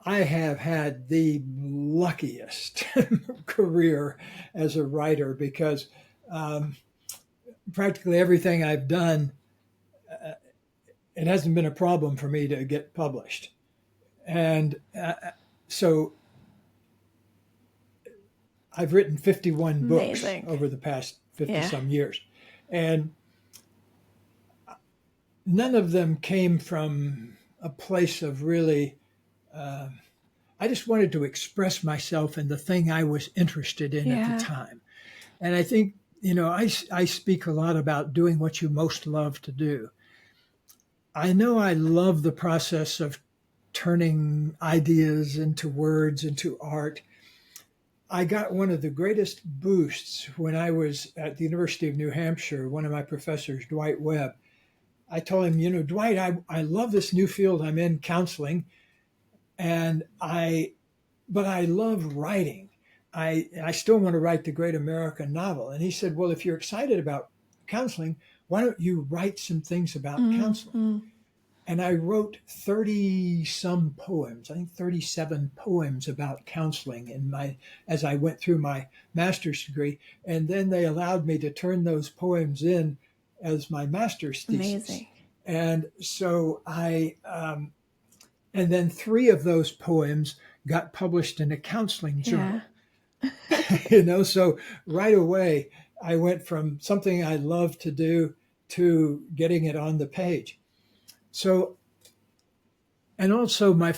[SPEAKER 1] I have had the luckiest career as a writer because practically everything I've done, it hasn't been a problem for me to get published. And so I've written 51 books
[SPEAKER 2] Amazing.
[SPEAKER 1] over the past 50
[SPEAKER 2] Yeah.
[SPEAKER 1] some years. And none of them came from a place of really, I just wanted to express myself in the thing I was interested in at the
[SPEAKER 2] Yeah.
[SPEAKER 1] time. And I think, I speak a lot about doing what you most love to do. I know I love the process of turning ideas into words, into art. I got one of the greatest boosts when I was at the University of New Hampshire. One of my professors, Dwight Webb, I told him, Dwight, I love this new field I'm in, counseling, and but I love writing. I still want to write the great American novel. And he said, well, if you're excited about counseling, why don't you write some things about counseling?
[SPEAKER 2] Mm-hmm.
[SPEAKER 1] And I wrote 30 some poems, I think 37 poems about counseling as I went through my master's degree. And then they allowed me to turn those poems in as my master's thesis.
[SPEAKER 2] Amazing.
[SPEAKER 1] And so and then three of those poems got published in a counseling
[SPEAKER 2] Yeah.
[SPEAKER 1] journal. So right away, I went from something I love to do to getting it on the page. So, and also my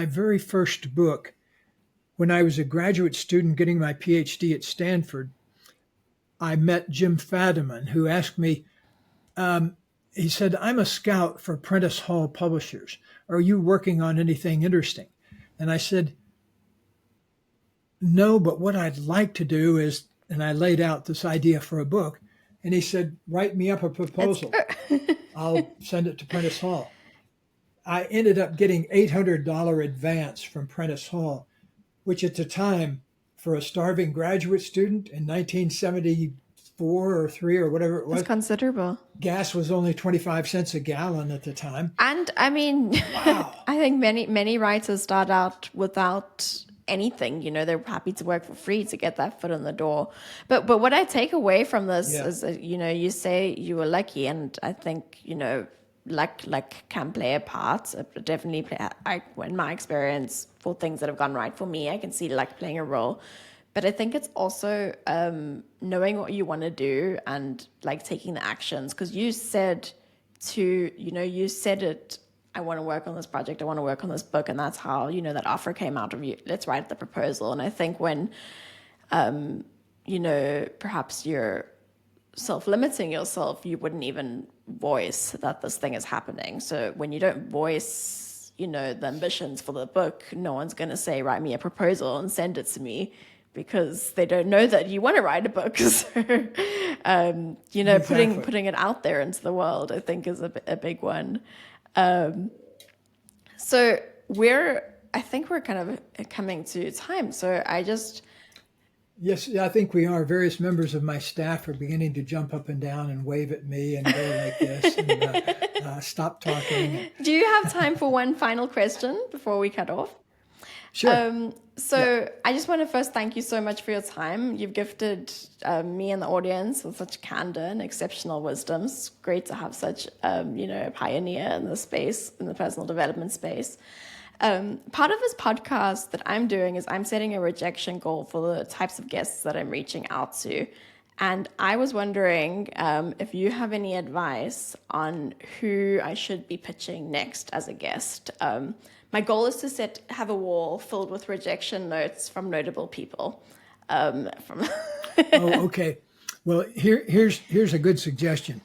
[SPEAKER 1] very first book, when I was a graduate student getting my PhD at Stanford, I met Jim Fadiman, who asked me, he said, I'm a scout for Prentice Hall Publishers. Are you working on anything interesting? And I said, no, but what I'd like to do is, and I laid out this idea for a book. And he said, write me up a proposal. I'll send it to Prentice Hall. I ended up getting $800 advance from Prentice Hall, which at the time, for a starving graduate student in 1974 or 3 or whatever it was,
[SPEAKER 2] It's considerable.
[SPEAKER 1] Gas was only 25 cents a gallon at the time.
[SPEAKER 2] And I mean,
[SPEAKER 1] Wow.
[SPEAKER 2] I think many writers start out without anything. They're happy to work for free to get that foot in the door. But what I take away from this is, you say you were lucky, and I think, luck can play a part. It definitely in my experience, for things that have gone right for me, I can see luck playing a role. But I think it's also knowing what you want to do and taking the actions. Because you said it, I want to work on this project, I want to work on this book. And that's how, that offer came out of you. Let's write the proposal. And I think when, perhaps you're self-limiting yourself, you wouldn't even voice that this thing is happening. So when you don't voice, the ambitions for the book, no one's going to say, write me a proposal and send it to me, because they don't know that you want to write a book. So,
[SPEAKER 1] Exactly.
[SPEAKER 2] putting it out there into the world, I think, is a big one. So I think we're kind of coming to time. So
[SPEAKER 1] Yes, I think we are. Various members of my staff are beginning to jump up and down and wave at me and go like this and stop talking.
[SPEAKER 2] Do you have time for one final question before we cut off?
[SPEAKER 1] Sure.
[SPEAKER 2] I just want to first thank you so much for your time. You've gifted me and the audience with such candor and exceptional wisdom. It's great to have such, a pioneer in the space, in the personal development space. Part of this podcast that I'm doing is I'm setting a rejection goal for the types of guests that I'm reaching out to. And I was wondering if you have any advice on who I should be pitching next as a guest. My goal is to have a wall filled with rejection notes from notable people.
[SPEAKER 1] Oh, okay. Well, here's a good suggestion.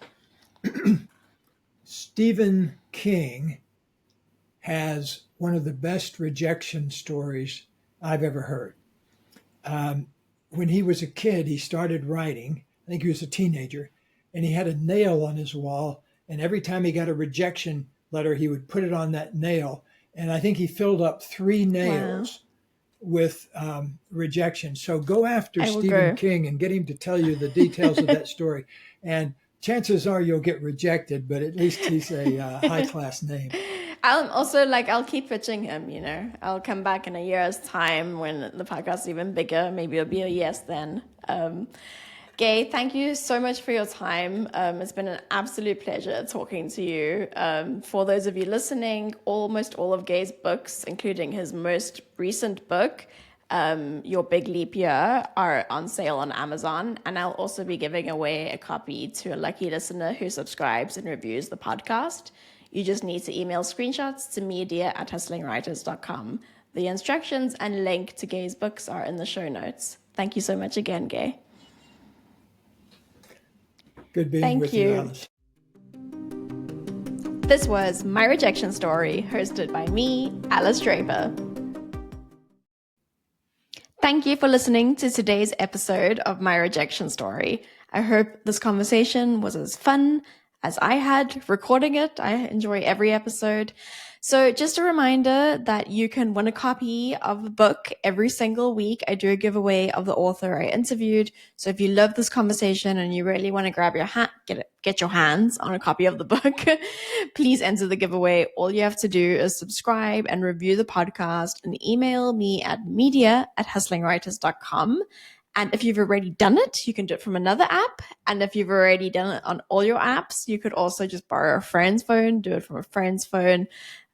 [SPEAKER 1] Stephen King has one of the best rejection stories I've ever heard. When he was a kid, he started writing. I think he was a teenager, and he had a nail on his wall. And every time he got a rejection letter, he would put it on that nail. And I think he filled up 3 nails with rejection. So go after Stephen King and get him to tell you the details of that story. And chances are you'll get rejected, but at least he's a high-class name.
[SPEAKER 2] I'll keep pitching him, I'll come back in a year's time when the podcast is even bigger. Maybe it'll be a yes then. Gay, thank you so much for your time. It's been an absolute pleasure talking to you. For those of you listening, almost all of Gay's books, including his most recent book, Your Big Leap Year, are on sale on Amazon. And I'll also be giving away a copy to a lucky listener who subscribes and reviews the podcast. You just need to email screenshots to media@hustlingwriters.com. The instructions and link to Gay's books are in the show notes. Thank you so much again, Gay.
[SPEAKER 1] Good being with you, Alice.
[SPEAKER 2] This was My Rejection Story, hosted by me, Alice Draper. Thank you for listening to today's episode of My Rejection Story. I hope this conversation was as fun as I had recording it. I enjoy every episode. So just a reminder that you can win a copy of the book every single week. I do a giveaway of the author I interviewed. So if you love this conversation and you really want to grab your get your hands on a copy of the book, please enter the giveaway. All you have to do is subscribe and review the podcast and email me at media@hustlingwriters.com. And if you've already done it, you can do it from another app. And if you've already done it on all your apps, you could also just borrow a friend's phone, do it from a friend's phone,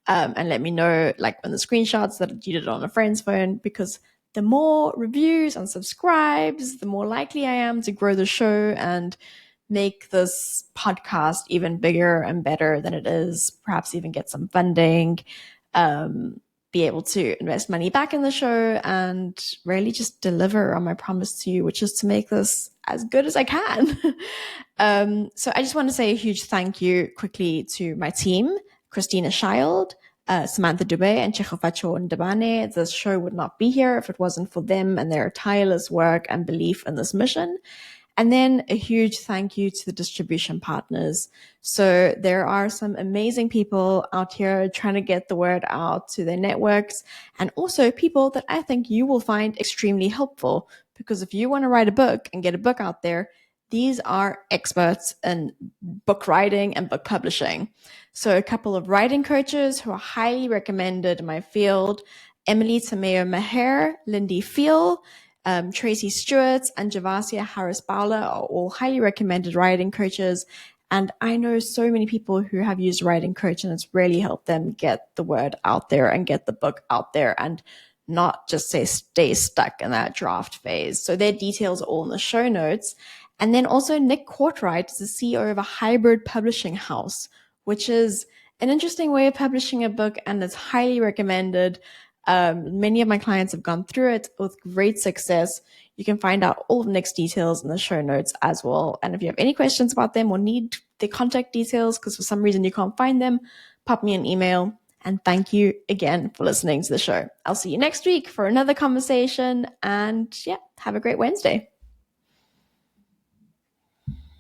[SPEAKER 2] and let me know, when the screenshots that you did it on a friend's phone, because the more reviews and subscribes, the more likely I am to grow the show and make this podcast even bigger and better than it is, perhaps even get some funding, be able to invest money back in the show, and really just deliver on my promise to you, which is to make this as good as I can. So I just want to say a huge thank you quickly to my team, Christina Schild, Samantha Dubé, and Chechofacho Ndabane. This show would not be here if it wasn't for them and their tireless work and belief in this mission. And then a huge thank you to the distribution partners. So there are some amazing people out here trying to get the word out to their networks, and also people that I think you will find extremely helpful, because if you want to write a book and get a book out there, these are experts in book writing and book publishing. So a couple of writing coaches who are highly recommended in my field: Emily Tameo Maher, Lindy Feel, Tracy Stewart, and Javasia Harris Bowler are all highly recommended writing coaches. And I know so many people who have used writing coach, and it's really helped them get the word out there and get the book out there and not just stay stuck in that draft phase. So their details are all in the show notes. And then also Nick Courtwright is the CEO of a hybrid publishing house, which is an interesting way of publishing a book, and it's highly recommended. Many of my clients have gone through it with great success. You can find out all of Nick's details in the show notes as well. And if you have any questions about them or need their contact details because for some reason you can't find them, pop me an email. And thank you again for listening to the show. I'll see you next week for another conversation. And yeah, have a great Wednesday.